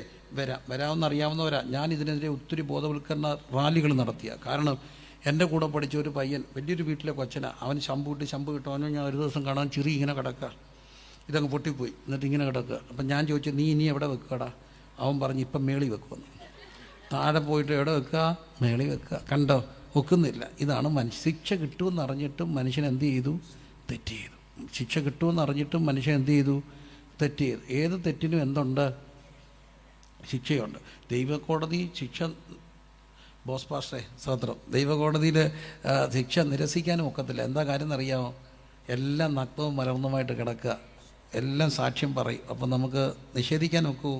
വരാമെന്നറിയാവുന്നവരാ. ഞാൻ ഇതിനെതിരെ ഒത്തിരി ബോധവൽക്കരണ റാലികൾ നടത്തിയ. കാരണം എൻ്റെ കൂടെ പഠിച്ച ഒരു പയ്യൻ, വലിയൊരു വീട്ടിലെ കൊച്ചനാ, അവൻ ശംഭു കിട്ടും. അവനെ ഞാൻ ഒരു ദിവസം കാണാൻ ചിറി ഇങ്ങനെ കിടക്കുക, ഇതങ്ങ് പൊട്ടിപ്പോയി, എന്നിട്ട് ഇങ്ങനെ കിടക്കുക. അപ്പം ഞാൻ ചോദിച്ചു, നീ ഇനി എവിടെ വെക്കുകടാ? അവൻ പറഞ്ഞു, ഇപ്പം മേളി വെക്കുമെന്ന്. താഴെ പോയിട്ട് എവിടെ വെക്കുക? മേളി വെക്കുക. കണ്ടോ? ഒക്കുന്നില്ല. ഇതാണ് ശിക്ഷ കിട്ടുമെന്ന് അറിഞ്ഞിട്ടും മനുഷ്യൻ എന്ത് ചെയ്തു? തെറ്റ് ചെയ്തു. ശിക്ഷ കിട്ടുമെന്ന് അറിഞ്ഞിട്ടും മനുഷ്യൻ എന്ത് ചെയ്തു? തെറ്റ് ചെയ്തു. ഏത് തെറ്റിനും എന്തുണ്ട്? ശിക്ഷയുണ്ട്. ദൈവകോടതി ശിക്ഷ, ബോസ് പാസ്റ്ററെ സ്വതന്ത്രം, ദൈവകോടതിയിൽ ശിക്ഷ നിരസിക്കാനും ഒക്കത്തില്ല. എന്താ കാര്യം എന്നറിയാമോ? എല്ലാം നഗ്നവും മലർന്നുമായിട്ട് കിടക്കുക, എല്ലാം സാക്ഷ്യം പറയും. അപ്പം നമുക്ക് നിഷേധിക്കാൻ ഒക്കൂ?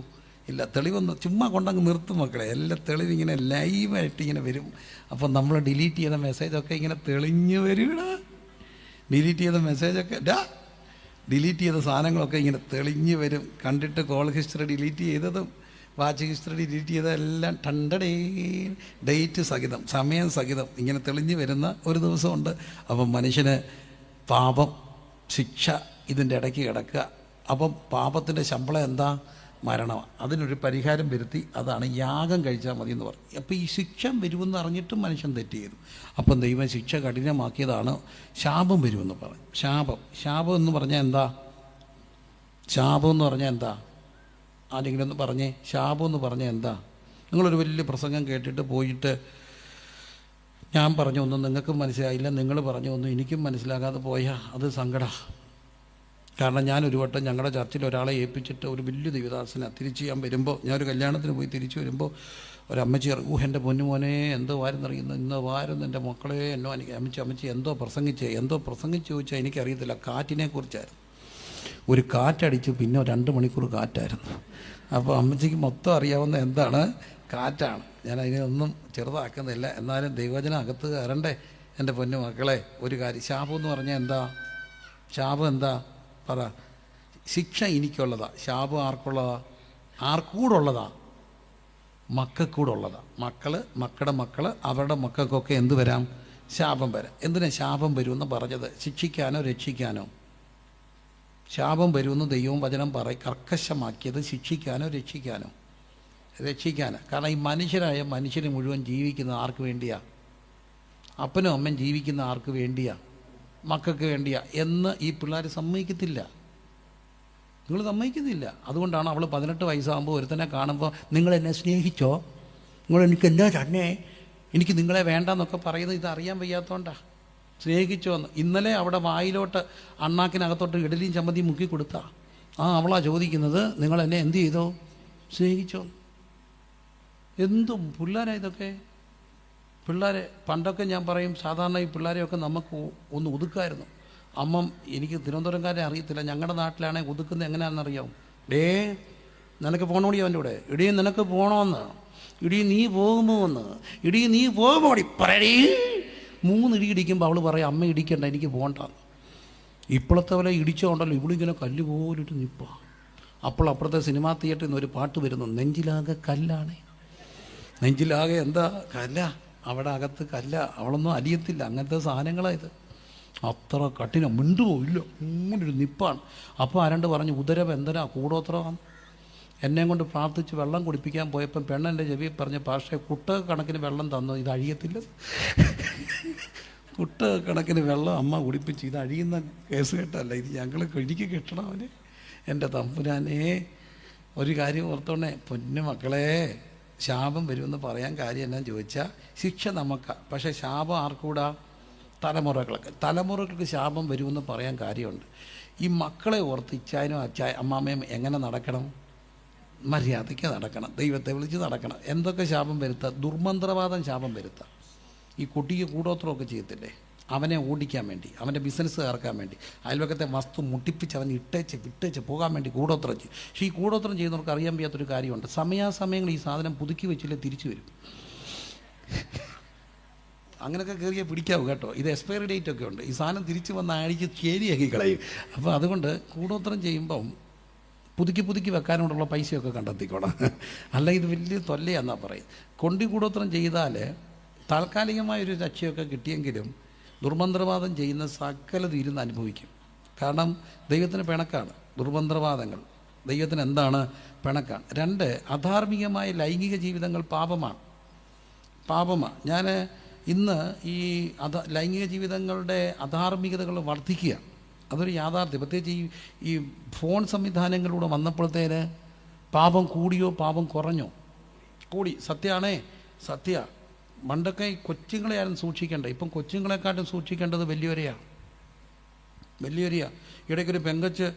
ഇല്ല. തെളിവൊന്നും ചുമ്മാ കൊണ്ടങ്ങ് നിർത്തും മക്കളെ. എല്ലാ തെളിവ് ഇങ്ങനെ ലൈവായിട്ട് ഇങ്ങനെ വരും. അപ്പം നമ്മൾ ഡിലീറ്റ് ചെയ്ത മെസ്സേജൊക്കെ ഇങ്ങനെ തെളിഞ്ഞ് വരും. ഡിലീറ്റ് ചെയ്ത മെസ്സേജൊക്കെ ഡിലീറ്റ് ചെയ്ത സാധനങ്ങളൊക്കെ ഇങ്ങനെ തെളിഞ്ഞ് വരും. കണ്ടിട്ട് കോൾ ഹിസ്റ്ററി ഡിലീറ്റ് ചെയ്തതും വാച്ച് ഹിസ്റ്ററി ഡിലീറ്റ് ചെയ്തതെല്ലാം ടണ്ടടേ ഡേറ്റ് സഹിതം സമയം സഹിതം ഇങ്ങനെ തെളിഞ്ഞ് വരുന്ന ഒരു ദിവസമുണ്ട്. അപ്പം മനുഷ്യന് പാപം, ശിക്ഷ ഇതിൻ്റെ ഇടയ്ക്ക് കിടക്കുക. അപ്പം പാപത്തിൻ്റെ ശമ്പളം എന്താ? മരണമാണ്. അതിനൊരു പരിഹാരം വരുത്തി, അതാണ് യാഗം കഴിച്ചാൽ മതി എന്ന് പറഞ്ഞു. അപ്പോൾ ഈ ശിക്ഷ വരുമെന്ന് അറിഞ്ഞിട്ടും മനുഷ്യൻ തെറ്റ് ചെയ്തു. അപ്പം ദൈവം ശിക്ഷ കഠിനമാക്കിയതാണ്. ശാപം വരുമെന്ന് പറഞ്ഞു. ശാപം എന്ന് പറഞ്ഞാൽ എന്താ? ശാപം എന്ന് പറഞ്ഞാൽ എന്താ? ആരെങ്കിലും ഒന്ന് പറഞ്ഞേ, ശാപം എന്ന് പറഞ്ഞാൽ എന്താ? നിങ്ങളൊരു വലിയ പ്രസംഗം കേട്ടിട്ട് പോയിട്ട് ഞാൻ പറഞ്ഞ ഒന്നും നിങ്ങൾക്കും മനസ്സിലായില്ല, നിങ്ങൾ പറഞ്ഞ ഒന്നും എനിക്കും മനസ്സിലാകാതെ പോയാൽ അത് സങ്കടമാണ്. കാരണം ഞാനൊരു വട്ടം ഞങ്ങളുടെ ചർച്ചിൽ ഒരാളെ ഏൽപ്പിച്ചിട്ട് ഒരു വലിയ ദൈവദാസനെ തിരിച്ച് ചെയ്യാൻ വരുമ്പോൾ, ഞാനൊരു കല്യാണത്തിന് പോയി തിരിച്ചു വരുമ്പോൾ ഒരമ്മച്ചി ഇറങ്ങും, എൻ്റെ പൊന്നുമോനെ എന്തോ വാരുന്നറിയുന്നു, ഇന്ന് വാരുന്നു എൻ്റെ മക്കളെ എന്നോ എനിക്ക് അമ്മച്ചി എന്തോ പ്രസംഗിച്ച് ചോദിച്ചാൽ എനിക്കറിയത്തില്ല. കാറ്റിനെ കുറിച്ചായിരുന്നു. ഒരു കാറ്റടിച്ചു, പിന്നെ 2 മണിക്കൂർ കാറ്റായിരുന്നു. അപ്പോൾ അമ്മച്ചിക്ക് മൊത്തം അറിയാവുന്ന എന്താണ്? കാറ്റാണ്. ഞാൻ അതിനൊന്നും ചെറുതാക്കുന്നില്ല. എന്നാലും ദൈവവചനം അകത്ത് കയറണ്ടേ എൻ്റെ പൊന്നു മക്കളെ? ഒരു കാര്യം, ശാപം എന്ന് പറഞ്ഞാൽ എന്താ? ശാപം എന്താ? പറ. ശിക്ഷ എനിക്കുള്ളതാ, ശാപം ആർക്കുള്ളതാ? ആർക്കൂടുള്ളതാ? മക്കൾക്കൂടുള്ളതാ. മക്കളുടെ മക്കൾ, അവരുടെ മക്കൾക്കൊക്കെ എന്ത് വരാം? ശാപം വരാം. എന്തിനാ ശാപം വരുമെന്ന് പറഞ്ഞത്? ശിക്ഷിക്കാനോ രക്ഷിക്കാനോ? ശാപം വരുമെന്ന് ദൈവം വചനം കർക്കശമാക്കിയത് ശിക്ഷിക്കാനോ രക്ഷിക്കാനോ? രക്ഷിക്കാനോ. കാരണം ഈ മനുഷ്യന് മുഴുവൻ ജീവിക്കുന്നത് ആർക്ക് വേണ്ടിയാ? അപ്പനും അമ്മയും ജീവിക്കുന്ന ആർക്ക് വേണ്ടിയാ? മക്കൾക്ക് വേണ്ടിയാ എന്ന് ഈ പിള്ളേർ സമ്മതിക്കത്തില്ല. നിങ്ങൾ സമ്മതിക്കുന്നില്ല. അതുകൊണ്ടാണ് അവൾ 18 വയസ്സാകുമ്പോൾ ഒരുത്തനെ കാണുമ്പോൾ, നിങ്ങളെന്നെ സ്നേഹിച്ചോ, നിങ്ങളെനിക്ക് എന്താ തന്നെ, എനിക്ക് നിങ്ങളെ വേണ്ടെന്നൊക്കെ പറയുന്നത് ഇതറിയാൻ വയ്യാത്തതുകൊണ്ടാണ്. സ്നേഹിച്ചോന്ന്. ഇന്നലെ അവിടെ വായിലോട്ട് അണ്ണാക്കിനകത്തോട്ട് ഇഡലിയും ചമ്മന്തിയും മുക്കി കൊടുത്താ അവളാ ചോദിക്കുന്നത്, നിങ്ങളെന്നെ എന്ത് ചെയ്തോ? സ്നേഹിച്ചോ? എന്തും പിള്ളേരാ ഇതൊക്കെ. പിള്ളേരെ പണ്ടൊക്കെ ഞാൻ പറയും, സാധാരണ ഈ പിള്ളേരെയൊക്കെ നമുക്ക് ഒന്ന് ഒതുക്കായിരുന്നു. എനിക്ക് തിരുവനന്തപുരംകാരെ അറിയത്തില്ല, ഞങ്ങളുടെ നാട്ടിലാണെങ്കിൽ ഒതുക്കുന്നത് എങ്ങനെയാണെന്നറിയാം. നിനക്ക് പോകണോടി അവൻ്റെ കൂടെ, നിനക്ക് പോകണമെന്ന്, നീ പോകുമോന്ന്, നീ പോകുമോടി പറയടി. 3 ഇടി ഇടിക്കുമ്പോൾ അവൾ പറയും, അമ്മ ഇടിക്കണ്ട, എനിക്ക് പോകണ്ടെന്ന്. ഇപ്പോഴത്തെ പോലെ ഇടിച്ചോണ്ടല്ലോ ഇവളിങ്ങനെ കല്ല് പോലിട്ട് നിൽപ്പാ. അപ്പോൾ അപ്പുറത്തെ സിനിമാ തിയേറ്ററിൽ നിന്ന് ഒരു പാട്ട് വരുന്നു, നെഞ്ചിലാകെ കല്ലാണ്. നെഞ്ചിലാകെ എന്താ? കല്ല. അവിടെ അകത്ത് കല്ല. അവളൊന്നും അലിയത്തില്ല. അങ്ങനത്തെ സാധനങ്ങളായത്. അത്ര കഠിനം. മിണ്ടുപോയില്ല, ഇങ്ങനൊരു നിപ്പാണ്. അപ്പോൾ ആരണ്ട് പറഞ്ഞു, ഉദരബന്ധന കൂടോത്രമാണ്. എന്നെ കൊണ്ട് പ്രാർത്ഥിച്ച് വെള്ളം കുടിപ്പിക്കാൻ പോയപ്പം പെണ്ണെൻ്റെ ചെവി പറഞ്ഞ, പക്ഷേ കണക്കിന് വെള്ളം തന്നു, ഇത് അഴിയത്തില്ല. കണക്കിന് വെള്ളം അമ്മ കുടിപ്പിച്ച്, ഇത് അഴിയുന്ന കേസ് കേട്ടല്ല, ഇത് എനിക്ക് കിട്ടണം അവന്. എൻ്റെ തമ്പുരാനെ, ഒരു കാര്യം ഓർത്തോണേ പൊന്നു മക്കളെ, ശാപം വരുമെന്ന് പറയാൻ കാര്യം എന്നാന്ന് ചോദിച്ചാൽ, ശിക്ഷ നമുക്ക്, പക്ഷേ ശാപം ആർക്കൂടാ? തലമുറകൾക്ക് ശാപം വരുമെന്ന് പറയാൻ കാര്യമുണ്ട്. ഈ മക്കളെ ഓർത്ത് ഇച്ചായനും അമ്മാമ്മയും എങ്ങനെ നടക്കണം? മര്യാദയ്ക്ക് നടക്കണം, ദൈവത്തെ വിളിച്ച് നടക്കണം. എന്തൊക്കെ ശാപം വരുത്താം? ദുർമന്ത്രവാദം ശാപം വരുത്താം. ഈ കുട്ടിക്ക് കൂടോത്രമൊക്കെ ചെയ്യത്തില്ലേ, അവനെ ഓടിക്കാൻ വേണ്ടി, അവൻ്റെ ബിസിനസ് ചേർക്കാൻ വേണ്ടി, അയൽവക്കത്തെ വസ്തു മുട്ടിപ്പിച്ച് അവൻ വിട്ടേച്ച് പോകാൻ വേണ്ടി കൂടോത്രം ചെയ്യും. പക്ഷേ ഈ കൂടോത്രം ചെയ്യുന്നവർക്ക് അറിയാൻ വയ്യാത്തൊരു കാര്യമുണ്ട്, സമയാസമയങ്ങൾ ഈ സാധനം പുതുക്കി വെച്ചില്ലേ തിരിച്ചു വരും. അങ്ങനെയൊക്കെ കയറിയാൽ പിടിക്കാവും കേട്ടോ. ഇത് എക്സ്പയറി ഡേറ്റ് ഒക്കെ ഉണ്ട്. ഈ സാധനം തിരിച്ച് വന്ന് അഴിച്ച് ശരിയാക്കി കളയും. അപ്പോൾ അതുകൊണ്ട് കൂടോത്രം ചെയ്യുമ്പം പുതുക്കി വെക്കാനോടുള്ള പൈസയൊക്കെ കണ്ടെത്തിക്കോണം. അല്ല ഇത് വലിയ തൊല്ലയാണെന്നാണ് പറയും. കൂടോത്രം ചെയ്താൽ താൽക്കാലികമായൊരു രക്ഷയൊക്കെ കിട്ടിയെങ്കിലും ദുർമന്ത്രവാദം ചെയ്യുന്ന സകലത് ഇരുന്ന് അനുഭവിക്കും. കാരണം ദൈവത്തിന് പിണക്കാണ് ദുർമന്ത്രവാദങ്ങൾ. ദൈവത്തിന് എന്താണ്? പിണക്കാണ്. 2, അധാർമികമായ ലൈംഗിക ജീവിതങ്ങൾ പാപമാണ്. ഞാൻ ഇന്ന് ഈ ലൈംഗിക ജീവിതങ്ങളുടെ അധാർമികതകൾ വർദ്ധിക്കുക, അതൊരു യാഥാർത്ഥ്യം. പ്രത്യേകിച്ച് ഈ ഫോൺ സംവിധാനങ്ങളിലൂടെ വന്നപ്പോഴത്തേന് പാപം കൂടിയോ പാപം കുറഞ്ഞോ? കൂടി. സത്യമാണേ, സത്യ. പണ്ടൊക്കെ കൊച്ചുങ്ങളെ ആരും സൂക്ഷിക്കേണ്ടത്, ഇപ്പം കൊച്ചുങ്ങളെക്കാട്ടും സൂക്ഷിക്കേണ്ടത് വലിയവരെയാണ്. ഇടയ്ക്കൊരു പെങ്കച്ച്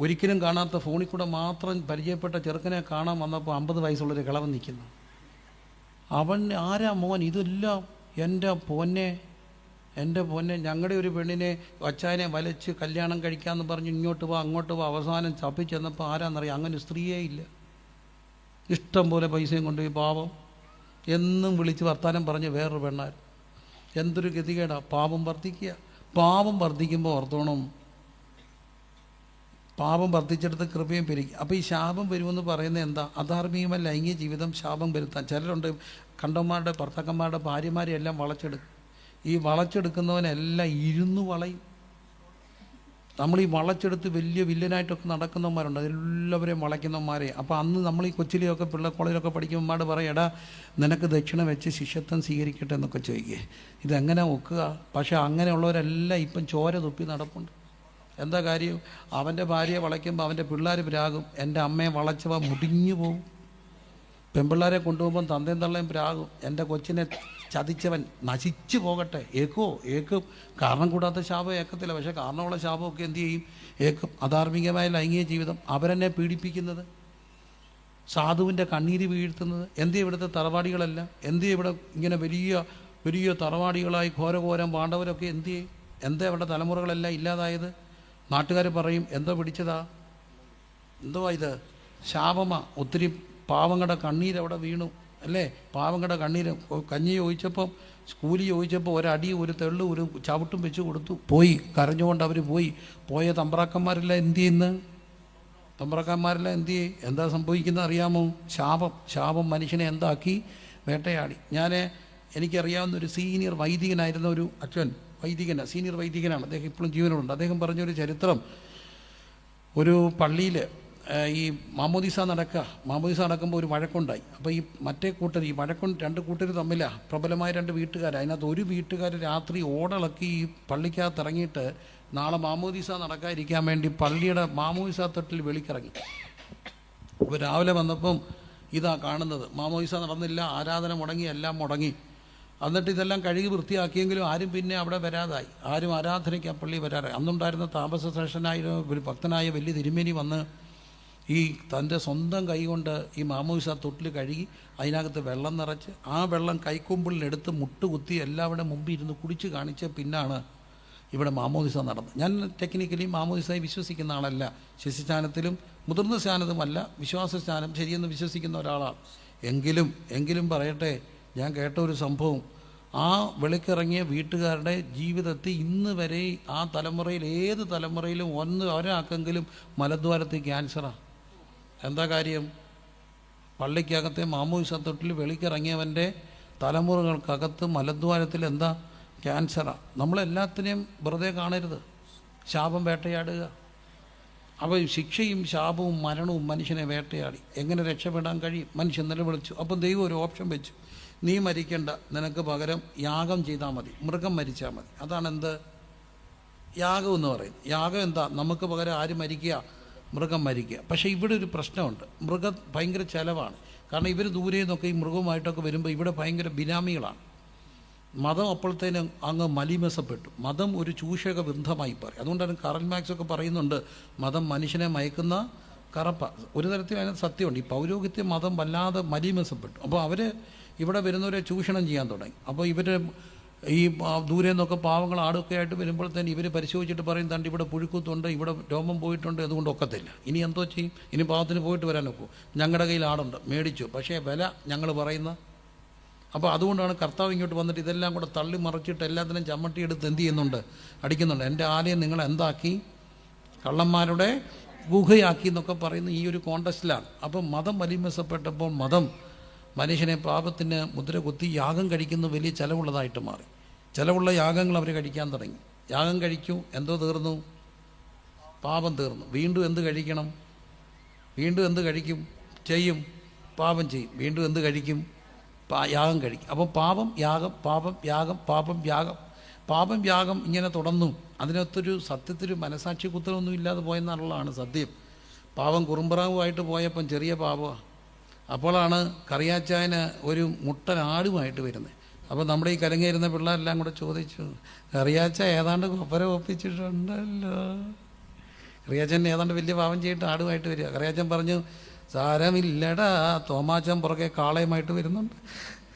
ഒരിക്കലും കാണാത്ത ഫോണിൽ കൂടെ മാത്രം പരിചയപ്പെട്ട ചെറുക്കനെ കാണാൻ വന്നപ്പോൾ 50 വയസ്സുള്ളൊരു കിളവൻ നിൽക്കുന്നു. അവൻ ആരാ മോൻ? ഇതെല്ലാം എൻ്റെ പൊന്നെ ഞങ്ങളുടെ ഒരു പെണ്ണിനെ അച്ചായനെ വലിച്ച് കല്യാണം കഴിക്കാമെന്ന് പറഞ്ഞ് ഇങ്ങോട്ട് വാ അങ്ങോട്ട് വാ, അവസാനം ചപ്പിച്ചെന്നപ്പോൾ ആരാന്നറിയാം, അങ്ങനെ സ്ത്രീയേ ഇല്ല. ഇഷ്ടം പോലെ പൈസയും കൊണ്ടുപോയി പാവം എന്നും വിളിച്ച് വർത്താനം പറഞ്ഞ് വേറൊരു പെണ്ണാർ. എന്തൊരു ഗതികേടാ. പാപം വർദ്ധിക്കുമ്പോൾ ഓർത്തോണം, പാപം വർദ്ധിച്ചെടുത്ത് കൃപയും പെരുകി. അപ്പോൾ ഈ ശാപം വരുമെന്ന് പറയുന്നത് എന്താ? അധാർമികമായ ലൈംഗിക ജീവിതം ശാപം വരുത്താൻ. ചിലരുണ്ട് കണ്ടന്മാരുടെ ഭർത്താക്കന്മാരുടെ ഭാര്യമാരെ എല്ലാം വളച്ചെടുക്കും. ഈ വളച്ചെടുക്കുന്നവനെല്ലാം ഇരുന്ന് വളയും. നമ്മൾ ഈ വളച്ചെടുത്ത് വലിയ വില്ലനായിട്ടൊക്കെ നടക്കുന്നവന്മാരുണ്ട്, എല്ലാവരെയും വളയ്ക്കുന്നവന്മാരെ. അപ്പോൾ അന്ന് നമ്മൾ ഈ കൊച്ചിലെയൊക്കെ കോളേജിലൊക്കെ പഠിക്കുമ്പോൾ പറയും, എടാ നിനക്ക് ദക്ഷിണ വെച്ച് ശിഷ്യത്വം സ്വീകരിക്കട്ടെ എന്നൊക്കെ ചോദിക്കേ. ഇതെങ്ങനെ ഒക്കുക? പക്ഷേ അങ്ങനെയുള്ളവരെല്ലാം ഇപ്പം ചോര തുപ്പി നടപ്പുണ്ട്. എന്താ കാര്യം? അവൻ്റെ ഭാര്യയെ വളയ്ക്കുമ്പോൾ അവൻ്റെ പിള്ളേർ പ്രാകും. എൻ്റെ അമ്മയെ വളച്ചവ മുടിഞ്ഞു പോകും. പെൺപിള്ളേരെ കൊണ്ടുപോകുമ്പം തന്തയും തള്ളയും പ്രാകും. എൻ്റെ കൊച്ചിനെ ചതിച്ചവൻ നശിച്ചു പോകട്ടെ. ഏക്കും. കാരണം കൂടാത്ത ശാപം ഏക്കത്തില്ല, പക്ഷേ കാരണമുള്ള ശാപമൊക്കെ എന്തു ചെയ്യും? ഏക്കും. അധാർമികമായ ലൈംഗിക ജീവിതം, അവരെന്നെ പീഡിപ്പിക്കുന്നത്, സാധുവിൻ്റെ കണ്ണീര് വീഴ്ത്തുന്നത്. എന്തേ ഇവിടുത്തെ തറവാടികളെല്ലാം? എന്തേ ഇവിടെ ഇങ്ങനെ വലിയ തറവാടികളായി ഘോരഘോരം പാണ്ഡവരൊക്കെ എന്തേ അവരുടെ തലമുറകളെല്ലാം ഇല്ലാതായത്? നാട്ടുകാർ പറയും എന്തോ പിടിച്ചതാ, എന്തുവാ ഇത്? ശാപമാ. ഒത്തിരി പാവങ്ങളുടെ കണ്ണീരവിടെ വീണു അല്ലേ? പാവങ്ങളുടെ കണ്ണീര്. കഞ്ഞി ചോദിച്ചപ്പം, സ്കൂലി ചോദിച്ചപ്പോൾ ഒരടി, ഒരു തെള്ളു, ഒരു ചവിട്ടും വെച്ച് കൊടുത്തു. പോയി കരഞ്ഞുകൊണ്ട് അവർ പോയ തമ്പ്രാക്കന്മാരെല്ലാം എന്ത് ചെയ്യുന്നു? എന്താ സംഭവിക്കുന്നത് അറിയാമോ? ശാപം മനുഷ്യനെ എന്താക്കി? വേട്ടയാടി. എനിക്കറിയാവുന്നൊരു സീനിയർ വൈദികനായിരുന്ന ഒരു അച്ഛൻ, സീനിയർ വൈദികനാണ്, അദ്ദേഹം ഇപ്പോഴും ജീവനോടുണ്ട്. അദ്ദേഹം പറഞ്ഞൊരു ചരിത്രം, ഒരു പള്ളിയിൽ ഈ മാമോദീസ നടക്കുമ്പോൾ ഒരു വഴക്കുണ്ടായി. അപ്പോൾ ഈ മറ്റേ കൂട്ടർ, ഈ രണ്ട് കൂട്ടർ തമ്മിലാണ്, പ്രബലമായ 2 വീട്ടുകാർ. അതിനകത്ത് ഒരു വീട്ടുകാർ രാത്രി ഓടിളക്കി ഈ പള്ളിക്കകത്ത് ഇറങ്ങിയിട്ട് നാളെ മാമോദീസ നടക്കാതിരിക്കാൻ വേണ്ടി പള്ളിയുടെ മാമോദീസ തൊട്ടിൽ വെളിക്കിറങ്ങി. അപ്പോൾ രാവിലെ വന്നപ്പം ഇതാ കാണുന്നത്, മാമോദീസ നടന്നില്ല, ആരാധന മുടങ്ങി, എല്ലാം മുടങ്ങി. എന്നിട്ട് ഇതെല്ലാം കഴുകി വൃത്തിയാക്കിയെങ്കിലും ആരും പിന്നെ അവിടെ വരാതായി, ആരും ആരാധനയ്ക്ക് ആ പള്ളി വരാറായി. അന്നുണ്ടായിരുന്ന താപസശ്രേഷ്ഠനായ ഒരു ഭക്തനായ വലിയ തിരുമേനി വന്ന് ഈ തൻ്റെ സ്വന്തം കൈ കൊണ്ട് ഈ മാമോദിസ തൊട്ടിൽ കഴുകി അതിനകത്ത് വെള്ളം നിറച്ച് ആ വെള്ളം കൈക്കൊമ്പിളിലെടുത്ത് മുട്ടുകുത്തി എല്ലാവരുടെ മുമ്പിൽ ഇരുന്ന് കുടിച്ച് കാണിച്ച പിന്നാണ് ഇവിടെ മാമോദിസ നടന്നത്. ഞാൻ ടെക്നിക്കലി മാമോദിസയെ വിശ്വസിക്കുന്ന ആളല്ല, ശിശുസ്ഥാനത്തിലും മുതിർന്ന സ്ഥാനത്തുമല്ല, വിശ്വാസ സ്ഥാനം ശരിയെന്ന് വിശ്വസിക്കുന്ന ഒരാളാണ്. എങ്കിലും പറയട്ടെ, ഞാൻ കേട്ട ഒരു സംഭവം, ആ വെളിക്കിറങ്ങിയ വീട്ടുകാരുടെ ജീവിതത്തിൽ ഇന്ന് വരെ ആ തലമുറയിൽ, ഏത് തലമുറയിലും ഒരാൾക്കെങ്കിലും മലദ്വാരത്തിൽ ക്യാൻസറാണ്. എന്താ കാര്യം? പള്ളിക്കകത്തെ മാമോദിസ തൊട്ടിൽ വെളിക്കിറങ്ങിയവൻ്റെ തലമുറകൾക്കകത്ത് മലദ്വാരത്തിൽ എന്താ? ക്യാൻസറാണ്. നമ്മളെല്ലാത്തിനെയും വെറുതെ കാണരുത്. ശാപം വേട്ടയാടുക. അപ്പോൾ ശിക്ഷയും ശാപവും മരണവും മനുഷ്യനെ വേട്ടയാടി. എങ്ങനെ രക്ഷപ്പെടാൻ കഴിയും? മനുഷ്യൻ നിലവിളിച്ചു. അപ്പം ദൈവം ഒരു ഓപ്ഷൻ വെച്ചു, നീ മരിക്കേണ്ട, നിനക്ക് പകരം യാഗം ചെയ്താൽ മതി, മൃഗം മരിച്ചാൽ മതി. അതാണെന്ത്? യാഗം എന്ന് പറയുന്നത്. യാഗം എന്താ? നമുക്ക് പകരം ആര് മരിക്കുക? മൃഗം മരിക്കുക. പക്ഷേ ഇവിടെ ഒരു പ്രശ്നമുണ്ട്. ഭയങ്കര ചിലവാണ്. കാരണം ഇവർ ദൂരെ നിന്നൊക്കെ ഈ മൃഗവുമായിട്ടൊക്കെ വരുമ്പോൾ ഇവിടെ ഭയങ്കര ബിനാമികളാണ്. മതം അപ്പോഴത്തേനും അങ്ങ് മലീമസപ്പെട്ടു. മതം ഒരു ചൂഷക ബന്ധമായി പറയും. അതുകൊണ്ടാണ് കാറൽ മാർക്സ് ഒക്കെ പറയുന്നുണ്ട്, മതം മനുഷ്യനെ മയക്കുന്ന കറപ്പ. ഒരു തരത്തിൽ അതിനകത്ത് സത്യമുണ്ട്. ഈ പൗരോഹിത്യ മതം വല്ലാതെ മലീമസപ്പെട്ടു. അപ്പോൾ അവർ ഇവിടെ വരുന്നവരെ ചൂഷണം ചെയ്യാൻ തുടങ്ങി. അപ്പോൾ ഇവർ ഈ ദൂരെ നിന്നൊക്കെ പാവങ്ങൾ ആടൊക്കെ ആയിട്ട് വരുമ്പോഴത്തേന് ഇവർ പരിശോധിച്ചിട്ട് പറയും, തണ്ട് ഇവിടെ പുഴുക്കുത്തുണ്ട്, ഇവിടെ രോമം പോയിട്ടുണ്ട്, അതുകൊണ്ട് ഒക്കത്തില്ല. ഇനി എന്തോ ചെയ്യും? ഇനി പാവത്തിന് പോയിട്ട് വരാൻ ഒക്കും. ഞങ്ങളുടെ കയ്യിൽ ആടുണ്ട്, മേടിച്ചു, പക്ഷേ വില ഞങ്ങൾ പറയുന്ന അപ്പോൾ അതുകൊണ്ടാണ് കർത്താവ് ഇങ്ങോട്ട് വന്നിട്ട് ഇതെല്ലാം കൂടെ തള്ളി മറിച്ചിട്ട് എല്ലാത്തിനും ചമ്മട്ടി എടുത്ത് എന്ത് ചെയ്യുന്നുണ്ട്, അടിക്കുന്നുണ്ട്. എൻ്റെ ആലയം നിങ്ങൾ എന്താക്കി, കള്ളന്മാരുടെ ഗുഹയാക്കി എന്നൊക്കെ പറയുന്ന ഈ ഒരു കോണ്ടസ്റ്റിലാണ്. അപ്പം മതം വലിമസപ്പെട്ടപ്പോൾ മതം മനുഷ്യനെ പാപത്തിന് മുദ്ര കുത്തി യാഗം കഴിക്കുന്ന വലിയ ചിലവുള്ളതായിട്ട് മാറി. ചിലവുള്ള യാഗങ്ങൾ അവർ കഴിക്കാൻ തുടങ്ങി. യാഗം കഴിച്ചു, എന്തോ തീർന്നു, പാപം തീർന്നു. വീണ്ടും എന്ത് കഴിക്കണം, വീണ്ടും എന്ത് കഴിക്കും, ചെയ്യും, പാപം ചെയ്യും. വീണ്ടും എന്ത് കഴിക്കും, യാഗം കഴിക്കും. അപ്പോൾ പാപം യാഗം, പാപം യാഗം, പാപം യാഗം, പാപം യാഗം ഇങ്ങനെ തുടർന്നു. അതിനകത്തൊരു സത്യത്തിൽ മനസാക്ഷി കുത്തലൊന്നും ഇല്ലാതെ പോയെന്നുള്ളതാണ് സത്യം. പാപം കുറുമ്പറാവുമായിട്ട് പോയപ്പം ചെറിയ പാപമാണ്. അപ്പോഴാണ് കറിയാച്ചായന് ഒരു മുട്ടനാടുമായിട്ട് വരുന്നത്. അപ്പോൾ നമ്മുടെ ഈ കലങ്ങിയിരുന്ന പിള്ളേരെല്ലാം കൂടെ ചോദിച്ചു, കറിയാച്ച ഏതാണ്ട് കൊപ്പര ഒപ്പിച്ചിട്ടുണ്ടല്ലോ. കറിയാച്ചൻ ഏതാണ്ട് വലിയ പാപം ചെയ്തിട്ട് ആടുമായിട്ട് വരിക. കറിയാച്ചൻ പറഞ്ഞു, സാരമില്ലടാ, തോമാച്ചൻ പുറകെ കാളയുമായിട്ട് വരുന്നുണ്ട്,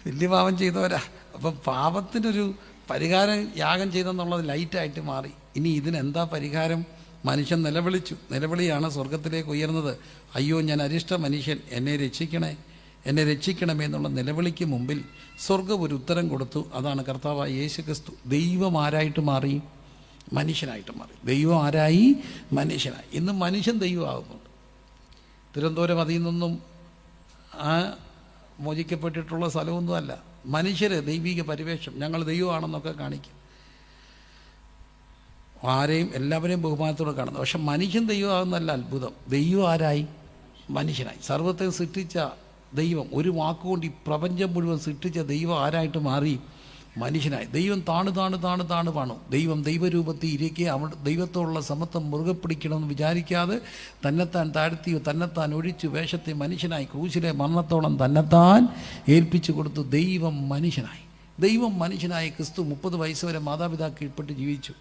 വലിയ പാപം ചെയ്തവരാ. അപ്പം പാപത്തിനൊരു പരിഹാരം യാഗം ചെയ്തെന്നുള്ളത് ലൈറ്റായിട്ട് മാറി. ഇനി ഇതിനെന്താ പരിഹാരം? മനുഷ്യൻ നിലവിളിച്ചു. നിലവിളിയാണ് സ്വർഗത്തിലേക്ക് ഉയർന്നത്. അയ്യോ, ഞാൻ അരിഷ്ട മനുഷ്യൻ, എന്നെ രക്ഷിക്കണേ, എന്നെ രക്ഷിക്കണമേ എന്നുള്ള നിലവിളിക്ക് മുമ്പിൽ സ്വർഗം ഒരു ഉത്തരം കൊടുത്തു. അതാണ് കർത്താവായ യേശു ക്രിസ്തു. ദൈവം ആരായിട്ട് മാറി? മനുഷ്യനായിട്ട് മാറി. ദൈവം ആരായി? മനുഷ്യനായി. ഇന്ന് മനുഷ്യൻ ദൈവമാകുന്നുണ്ട്. തിരുവനന്തപുരം അതിൽ നിന്നൊന്നും മോചിക്കപ്പെട്ടിട്ടുള്ള സ്ഥലമൊന്നുമല്ല. മനുഷ്യർ ദൈവിക പരിവേഷം, ഞങ്ങൾ ദൈവമാണെന്നൊക്കെ കാണിക്കും. ആരെയും എല്ലാവരെയും ബഹുമാനത്തോടെ കാണുന്നത്. പക്ഷെ മനുഷ്യൻ ദൈവമാകുന്നല്ല അത്ഭുതം. ദൈവം ആരായി? മനുഷ്യനായി. സർവ്വത്തെ സൃഷ്ടിച്ച ദൈവം, ഒരു വാക്കുകൊണ്ട് ഈ പ്രപഞ്ചം മുഴുവൻ സൃഷ്ടിച്ച ദൈവം ആരായിട്ട് മാറി? മനുഷ്യനായി. ദൈവം താണ് പാണു. ദൈവം ദൈവരൂപത്തിൽ ഇരിക്കുക. അവിടെ ദൈവത്തോടുള്ള സമത്വം മുറുകെ പിടിക്കണമെന്ന് വിചാരിക്കാതെ തന്നെത്താൻ താഴ്ത്തി, തന്നെത്താൻ ഒഴിച്ചു വേഷത്തെ മനുഷ്യനായി ക്രൂശിലെ മരണത്തോളം തന്നെത്താൻ ഏൽപ്പിച്ചു കൊടുത്തു. ദൈവം മനുഷ്യനായി. ദൈവം മനുഷ്യനായി ക്രിസ്തു 30 വയസ്സ് വരെ മാതാപിതാക്കൾ കീഴ്പ്പെട്ട് ജീവിച്ചു.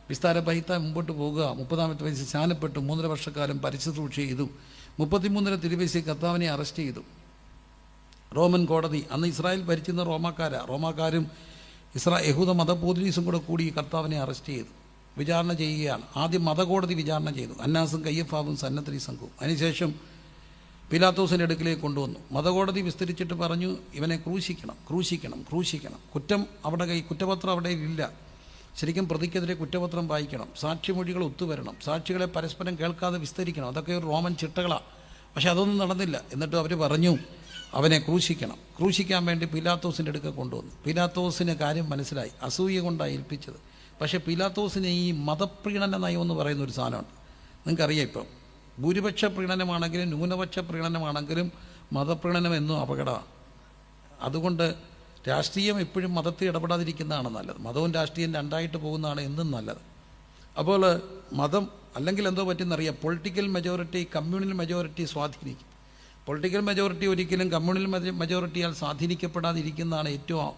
വിസ്താര പൈത്താൻ മുമ്പോട്ട് പോകുക. 30-ാമത്തെ വയസ്സിൽ സ്നാനപ്പെട്ടു. 3.5 വർഷക്കാലം പരിശുശ്രൂഷ ചെയ്തു. 33 തിരുവയസ്സിൽ കർത്താവിനെ അറസ്റ്റ് ചെയ്തു. റോമൻ കോടതി, അന്ന് ഇസ്രായേൽ ഭരിച്ചിരുന്ന റോമാക്കാരും യഹൂദ മതപോലീസും കൂടി കർത്താവിനെ അറസ്റ്റ് ചെയ്തു. വിചാരണ ചെയ്യുകയാണ്. ആദ്യം മതകോടതി വിചാരണ ചെയ്തു. അന്നാസും കയ്യഫാവും സന്നദ്ധി സംഘവും. അതിനുശേഷം പീലാത്തോസിൻ്റെ അടുക്കിലേക്ക് കൊണ്ടുവന്നു. മതകോടതി വിസ്തരിച്ചിട്ട് പറഞ്ഞു, ഇവനെ ക്രൂശിക്കണം. കുറ്റപത്രം അവിടെ ഇല്ല. ശരിക്കും പ്രതിക്കെതിരെ കുറ്റപത്രം വായിക്കണം, സാക്ഷിമൊഴികൾ ഒത്തുവരണം, സാക്ഷികളെ പരസ്പരം കേൾക്കാതെ വിസ്തരിക്കണം. അതൊക്കെ ഒരു റോമൻ ചിട്ടകളാണ്. പക്ഷെ അതൊന്നും നടന്നില്ല. എന്നിട്ട് അവർ പറഞ്ഞു, അവനെ ക്രൂശിക്കാൻ വേണ്ടി പീലാത്തോസിൻ്റെ അടുക്ക കൊണ്ടുവന്നു. പീലാത്തോസിന് കാര്യം മനസ്സിലായി. അസൂയ കൊണ്ടാണ് ഏൽപ്പിച്ചത്. പക്ഷേ പീലാത്തോസിന് ഈ മതപ്രീണന നയം എന്ന് പറയുന്ന ഒരു സാധനമുണ്ട്. നിങ്ങൾക്കറിയാം, ഇപ്പം ഭൂരിപക്ഷ പ്രീണനമാണെങ്കിലും ന്യൂനപക്ഷ പ്രീണനമാണെങ്കിലും മതപ്രീണനം എന്നും അപകടമാണ്. അതുകൊണ്ട് രാഷ്ട്രീയം എപ്പോഴും മതത്തിൽ ഇടപെടാതിരിക്കുന്നതാണ് നല്ലത്. മതവും രാഷ്ട്രീയം രണ്ടായിട്ട് പോകുന്നതാണ് എന്നും നല്ലത്. അപ്പോൾ മതം അല്ലെങ്കിൽ എന്തോ പറ്റുന്നറിയാം, പൊളിറ്റിക്കൽ മെജോറിറ്റി കമ്മ്യൂണൽ മെജോറിറ്റി സ്വാധീനിക്കും. പൊളിറ്റിക്കൽ മെജോറിറ്റി ഒരിക്കലും കമ്മ്യൂണൽ മെജോറിറ്റിയാൽ സ്വാധീനിക്കപ്പെടാതിരിക്കുന്നതാണ് ഏറ്റവും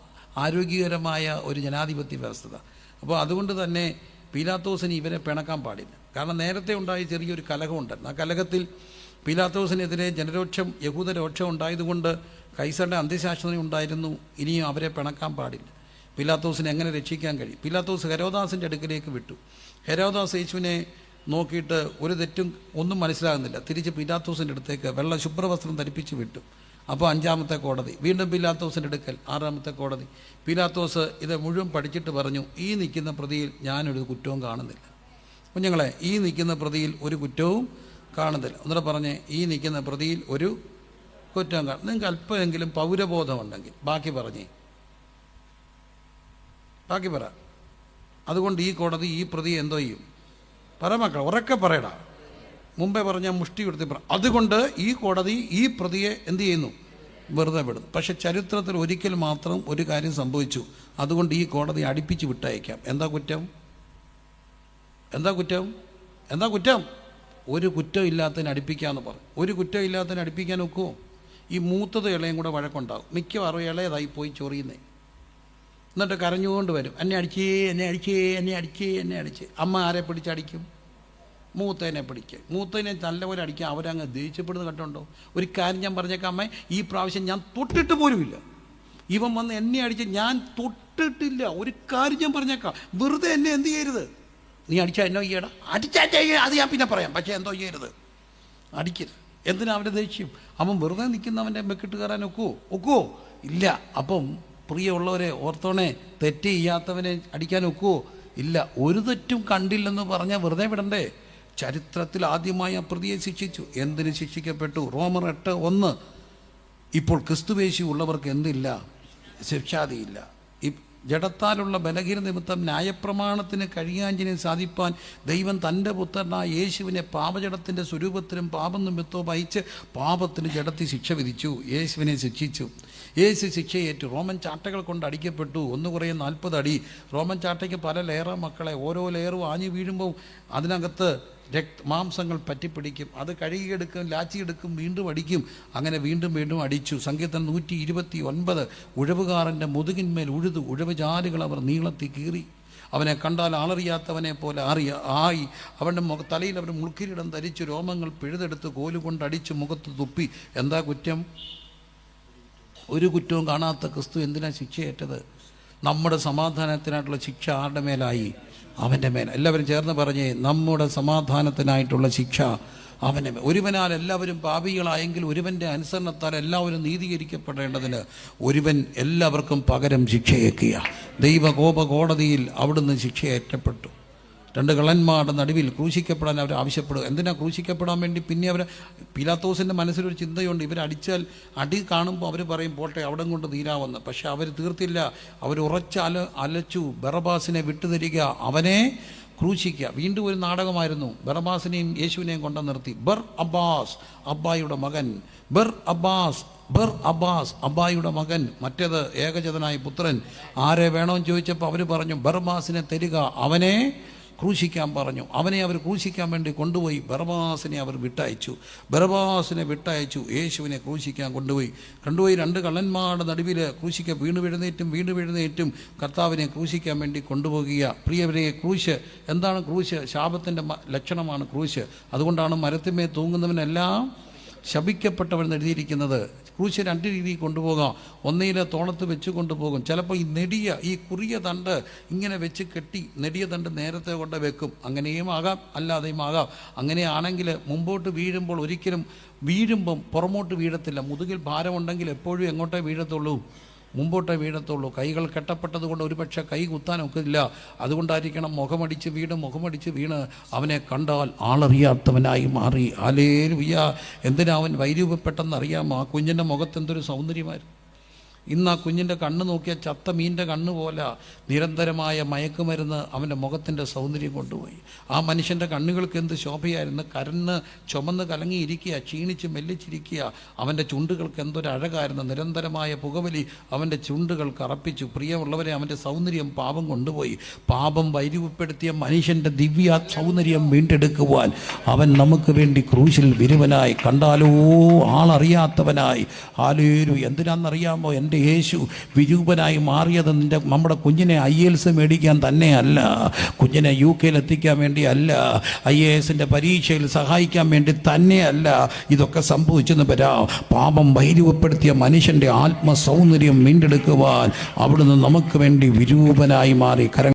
ആരോഗ്യകരമായ ഒരു ജനാധിപത്യ വ്യവസ്ഥ. അപ്പോൾ അതുകൊണ്ട് തന്നെ പീലാത്തോസിന് ഇവരെ പിണക്കാൻ പാടില്ല. കാരണം നേരത്തെ ഉണ്ടായ ചെറിയൊരു കലഹമുണ്ടായിരുന്നു. ആ കലഹത്തിൽ പീലാത്തോസിനെതിരെ ജനരോക്ഷം, യഹൂദരോക്ഷം ഉണ്ടായതുകൊണ്ട് കൈസറുടെ അന്ത്യശാസനം ഉണ്ടായിരുന്നു. ഇനിയും അവരെ പിണക്കാൻ പാടില്ല. പീലാത്തോസിനെ എങ്ങനെ രക്ഷിക്കാൻ കഴിയും? പീലാത്തോസ് ഹെരോദാസിൻ്റെ അടുക്കിലേക്ക് വിട്ടു. ഹെരോദാസ് യേശുവിനെ നോക്കിയിട്ട് ഒരു തെറ്റും ഒന്നും മനസ്സിലാകുന്നില്ല. തിരിച്ച് പീലാത്തോസിൻ്റെ അടുത്തേക്ക് വെള്ള ശുഭ്രവസ്ത്രം ധരിപ്പിച്ച് വിട്ടു. അപ്പോൾ 5-ാമത്തെ കോടതി. വീണ്ടും പീലാത്തോസിൻ്റെ അടുക്കൽ 6-ാമത്തെ കോടതി. പീലാത്തോസ് ഇത് മുഴുവൻ പഠിച്ചിട്ട് പറഞ്ഞു, ഈ നിൽക്കുന്ന പ്രതിയിൽ ഞാനൊരു കുറ്റവും കാണുന്നില്ല. കുഞ്ഞുങ്ങളെ, ഈ നിൽക്കുന്ന പ്രതിയിൽ ഒരു കുറ്റവും കാണുന്നില്ല. എന്നിട്ട് പറഞ്ഞേ, ഈ നിൽക്കുന്ന പ്രതിയിൽ ഒരു കുറ്റവും കാണും. നിങ്ങൾക്ക് അല്പമെങ്കിലും പൗരബോധമുണ്ടെങ്കിൽ ബാക്കി പറ. അതുകൊണ്ട് ഈ കോടതി ഈ പ്രതിയെ എന്തോ ചെയ്യും? മക്കൾ ഉറക്കെ പറയടാ. മുമ്പേ പറഞ്ഞാൽ മുഷ്ടി എടുത്ത് പറ. അതുകൊണ്ട് ഈ കോടതി ഈ പ്രതിയെ എന്ത് ചെയ്യുന്നു? വെറുതെ വിടുന്നു. പക്ഷെ ചരിത്രത്തിൽ ഒരിക്കൽ മാത്രം ഒരു കാര്യം സംഭവിച്ചു. അതുകൊണ്ട് ഈ കോടതി അടുപ്പിച്ച് വിട്ടയക്കാം. എന്താ കുറ്റം? ഒരു കുറ്റം ഇല്ലാത്തതിന് അടുപ്പിക്കാമെന്ന് പറയും. ഒരു കുറ്റം ഇല്ലാത്തതിന് അടുപ്പിക്കാൻ ഒക്കുമോ? ഈ മൂത്തത് ഇളയും കൂടെ വഴക്കുണ്ടാകും. മിക്കവാറും ഇളയതായി പോയി ചൊറിയുന്നേ. എന്നിട്ട് കരഞ്ഞുകൊണ്ട് വരും, എന്നെ അടിച്ചേ. അമ്മ ആരെ പിടിച്ചടിക്കും? മൂത്തേനെ പിടിക്കുക. മൂത്തേനെ നല്ലപോലെ അടിക്കുക. അവരങ്ങ് ദേഷ്യപ്പെടുന്നത് കണ്ടുണ്ടോ? ഒരു കാര്യം ഞാൻ പറഞ്ഞേക്കാം അമ്മ, ഈ പ്രാവശ്യം ഞാൻ തൊട്ടിട്ട് പോലുമില്ല. ഇവൻ വന്ന് എന്നെ അടിച്ച് ഞാൻ തൊട്ടിട്ടില്ല. ഒരു കാര്യം ഞാൻ പറഞ്ഞേക്കാം, വെറുതെ എന്നെ എന്ത് ചെയ്യരുത്. നീ അടിച്ചാൽ എന്നോ ചെയ്യടാ. അടിച്ചാൽ അത് ഞാൻ പിന്നെ പറയാം. പക്ഷേ എന്തോ ചെയ്യരുത്, അടിക്കരുത്. എന്തിനാ അവൻ്റെ ദേഷ്യം? അവൻ വെറുതെ നിൽക്കുന്നവൻ്റെ മെക്കിട്ട് കയറാൻ ഒക്കുവോ? ഇല്ല. അപ്പം പ്രിയമുള്ളവരെ ഓർത്തോണേ, തെറ്റ് ചെയ്യാത്തവനെ അടിക്കാൻ ഒക്കുവോ? ഇല്ല. ഒരു തെറ്റും കണ്ടില്ലെന്ന് പറഞ്ഞാൽ വെറുതെ വിടണ്ടേ? ചരിത്രത്തിൽ ആദ്യമായി ആ പ്രതിയെ ശിക്ഷിച്ചു. എന്തിന് ശിക്ഷിക്കപ്പെട്ടു? റോമർ 8:1. ഇപ്പോൾ ക്രിസ്തുവേശു ഉള്ളവർക്ക് എന്തില്ല? ശിക്ഷാദിയില്ല. ജഡത്താലുള്ള ബലഹീന നിമിത്തം ന്യായപ്രമാണത്തിന് കഴിയാഞ്ചിനെ സാധിപ്പാൻ ദൈവം തൻ്റെ പുത്രനായ യേശുവിനെ പാപജടത്തിൻ്റെ സ്വരൂപത്തിലും പാപം നിമിത്തവും വഹിച്ച് പാപത്തിന് ജഡത്തിൽ ശിക്ഷ വിധിച്ചു. യേശുവിനെ ശിക്ഷിച്ചു. യേശു ശിക്ഷയേറ്റു. റോമൻ ചാട്ടകൾ കൊണ്ട് അടിക്കപ്പെട്ടു. 1 അടി. റോമൻ ചാട്ടയ്ക്ക് പല ലെയറാ മക്കളെ. ഓരോ ലെയറും ആഞ്ഞു വീഴുമ്പോൾ അതിനകത്ത് മാംസങ്ങൾ പറ്റിപ്പിടിക്കും. അത് കഴുകിയെടുക്കും, ലാച്ചിയെടുക്കും, വീണ്ടും അടിക്കും. അങ്ങനെ വീണ്ടും വീണ്ടും അടിച്ചു. സങ്കീർത്തനം 129. ഉഴവുകാരൻ്റെ മുതുകിന്മേൽ ഉഴുതു, ഉഴവുചാലുകൾ അവർ നീളത്തിൽ കീറി. അവനെ കണ്ടാൽ ആളറിയാത്തവനെ പോലെ ആയി. അവൻ്റെ തലയിൽ അവർ മുൾക്കിരീടം ധരിച്ചു, രോമങ്ങൾ പിഴുതെടുത്ത് കോലുകൊണ്ടടിച്ച് മുഖത്ത് തുപ്പി. എന്താ കുറ്റം? ഒരു കുറ്റവും കാണാത്ത ക്രിസ്തു എന്തിനാ ശിക്ഷയേറ്റത്? നമ്മുടെ സമാധാനത്തിനായിട്ടുള്ള ശിക്ഷ ആരുടെ മേലായി? അവൻ്റെ മേൽ. എല്ലാവരും ചേർന്ന് പറഞ്ഞേ, നമ്മുടെ സമാധാനത്തിനായിട്ടുള്ള ശിക്ഷ അവൻ്റെ മേൽ. ഒരുവനാൽ എല്ലാവരും പാപികളായെങ്കിൽ ഒരുവൻ്റെ അനുസരണത്താൽ എല്ലാവരും നീതീകരിക്കപ്പെടേണ്ടതിന് ഒരുവൻ എല്ലാവർക്കും പകരം ശിക്ഷയേക്കുക. ദൈവകോപ കോടതിയിൽ അവിടുന്ന് ശിക്ഷയേറ്റപ്പെട്ടു. 2 കള്ളന്മാരുടെ നടുവിൽ ക്രൂശിക്കപ്പെടാൻ അവർ ആവശ്യപ്പെടുക. എന്തിനാ ക്രൂശിക്കപ്പെടാൻ വേണ്ടി? പിന്നെ അവർ പീലാത്തോസിൻ്റെ മനസ്സിലൊരു ചിന്തയുണ്ട്, ഇവരടിച്ചാൽ അടി കാണുമ്പോൾ അവർ പറയും പോട്ടെ അവിടെ കൊണ്ട് തീരാവെന്ന്. പക്ഷെ അവർ തീർത്തില്ല. അവർ അലച്ചു, ബറബാസിനെ വിട്ടുതരിക, അവനെ ക്രൂശിക്കുക. വീണ്ടും ഒരു നാടകമായിരുന്നു. ബറബാസിനെയും യേശുവിനെയും കൊണ്ടു നിർത്തി. അബ്ബാസ്, അബ്ബായുടെ മകൻ. അബ്ബാസ്, അബ്ബായുടെ മകൻ. മറ്റേത് ഏകജാതനായ പുത്രൻ. ആരെ വേണമെന്ന് ചോദിച്ചപ്പോൾ അവർ പറഞ്ഞു ബറബാസിനെ തരിക, അവനെ ക്രൂശിക്കാൻ പറഞ്ഞു. അവനെ അവർ ക്രൂശിക്കാൻ വേണ്ടി കൊണ്ടുപോയി. ബറബാസിനെ അവർ വിട്ടയച്ചു. യേശുവിനെ ക്രൂശിക്കാൻ കൊണ്ടുപോയി. 2 കള്ളന്മാരുടെ നടുവിൽ വീണ്ടും എഴുന്നേറ്റും കർത്താവിനെ ക്രൂശിക്കാൻ വേണ്ടി കൊണ്ടുപോകുക. പ്രിയവരെ, ക്രൂശ് എന്താണ്? ക്രൂശ് ശാപത്തിൻ്റെ ലക്ഷണമാണ് ക്രൂശ്. അതുകൊണ്ടാണ് മരത്തിന്മേൽ തൂങ്ങുന്നവനെല്ലാം ശപിക്കപ്പെട്ടവൻ എഴുതിയിരിക്കുന്നത്. ക്രൂശ് 2 രീതിയിൽ കൊണ്ടുപോകാം. ഒന്നിലെ തോളത്ത് വെച്ച് കൊണ്ടുപോകും. ചിലപ്പോൾ ഈ കുറിയ തണ്ട് ഇങ്ങനെ വെച്ച് കെട്ടി നെടിയ തണ്ട് നേരത്തെ കൊണ്ട് വെക്കും. അങ്ങനെയും ആകാം, അല്ലാതെയും ആകാം. അങ്ങനെയാണെങ്കിൽ മുമ്പോട്ട് വീഴുമ്പം പുറമോട്ട് വീഴത്തില്ല. മുതുകിൽ ഭാരമുണ്ടെങ്കിൽ എപ്പോഴും എങ്ങോട്ടേ വീഴത്തുള്ളൂ? മുമ്പോട്ടേ വീഴത്തുള്ളൂ. കൈകൾ കെട്ടപ്പെട്ടത് കൊണ്ട് ഒരുപക്ഷെ കൈ കുത്താനൊക്കില്ല. അതുകൊണ്ടായിരിക്കണം മുഖമടിച്ച് വീണ് അവനെ കണ്ടാൽ ആളറിയാത്തവനായി മാറി. ഹല്ലേലൂയ. എന്തിനാ അവൻ വൈരൂപപ്പെട്ടെന്നറിയാമോ? ആ കുഞ്ഞിൻ്റെ മുഖത്ത് എന്തൊരു സൗന്ദര്യമായിരുന്നു. ഇന്ന് ആ കുഞ്ഞിൻ്റെ കണ്ണ് നോക്കിയാൽ ചത്ത മീൻ്റെ കണ്ണ് പോലെ നിരന്തരമായ മയക്കുമരുന്ന് അവൻ്റെ മുഖത്തിൻ്റെ സൗന്ദര്യം കൊണ്ടുപോയി. ആ മനുഷ്യൻ്റെ കണ്ണുകൾക്ക് എന്ത് ശോഭയായിരുന്നു. ചുമന്ന് കലങ്ങിയിരിക്കുക, ക്ഷീണിച്ച് മെല്ലിച്ചിരിക്കുക. അവൻ്റെ ചുണ്ടുകൾക്ക് എന്തൊരഴകായിരുന്നു. നിരന്തരമായ പുകവലി അവൻ്റെ ചുണ്ടുകൾ കറപ്പിച്ചു. പ്രിയമുള്ളവരെ, അവൻ്റെ സൗന്ദര്യം പാപം കൊണ്ടുപോയി. പാപം വൈരൂപപ്പെടുത്തിയ മനുഷ്യൻ്റെ ദിവ്യ സൗന്ദര്യം വീണ്ടെടുക്കുവാൻ അവൻ നമുക്ക് വേണ്ടി ക്രൂശിൽ വിരുവനായി, കണ്ടാലോ ആളറിയാത്തവനായി. ഹല്ലേലൂയ. എന്തിനാണെന്നറിയാമോ? എൻ്റെ യേശു വിരൂപനായി മാറിയത് നമ്മുടെ കുഞ്ഞിനെ IAS മേടിക്കാൻ തന്നെയല്ല, കുഞ്ഞിനെ UK എത്തിക്കാൻ വേണ്ടിയല്ല, IAS പരീക്ഷയിൽ സഹായിക്കാൻ വേണ്ടി തന്നെയല്ല. ഇതൊക്കെ സംഭവിച്ചെന്ന് വരാം. പാപം വൈരൂപപ്പെടുത്തിയ മനുഷ്യൻ്റെ ആത്മസൗന്ദര്യം വീണ്ടെടുക്കുവാൻ അവിടുന്ന് നമുക്ക് വേണ്ടി വിരൂപനായി മാറി.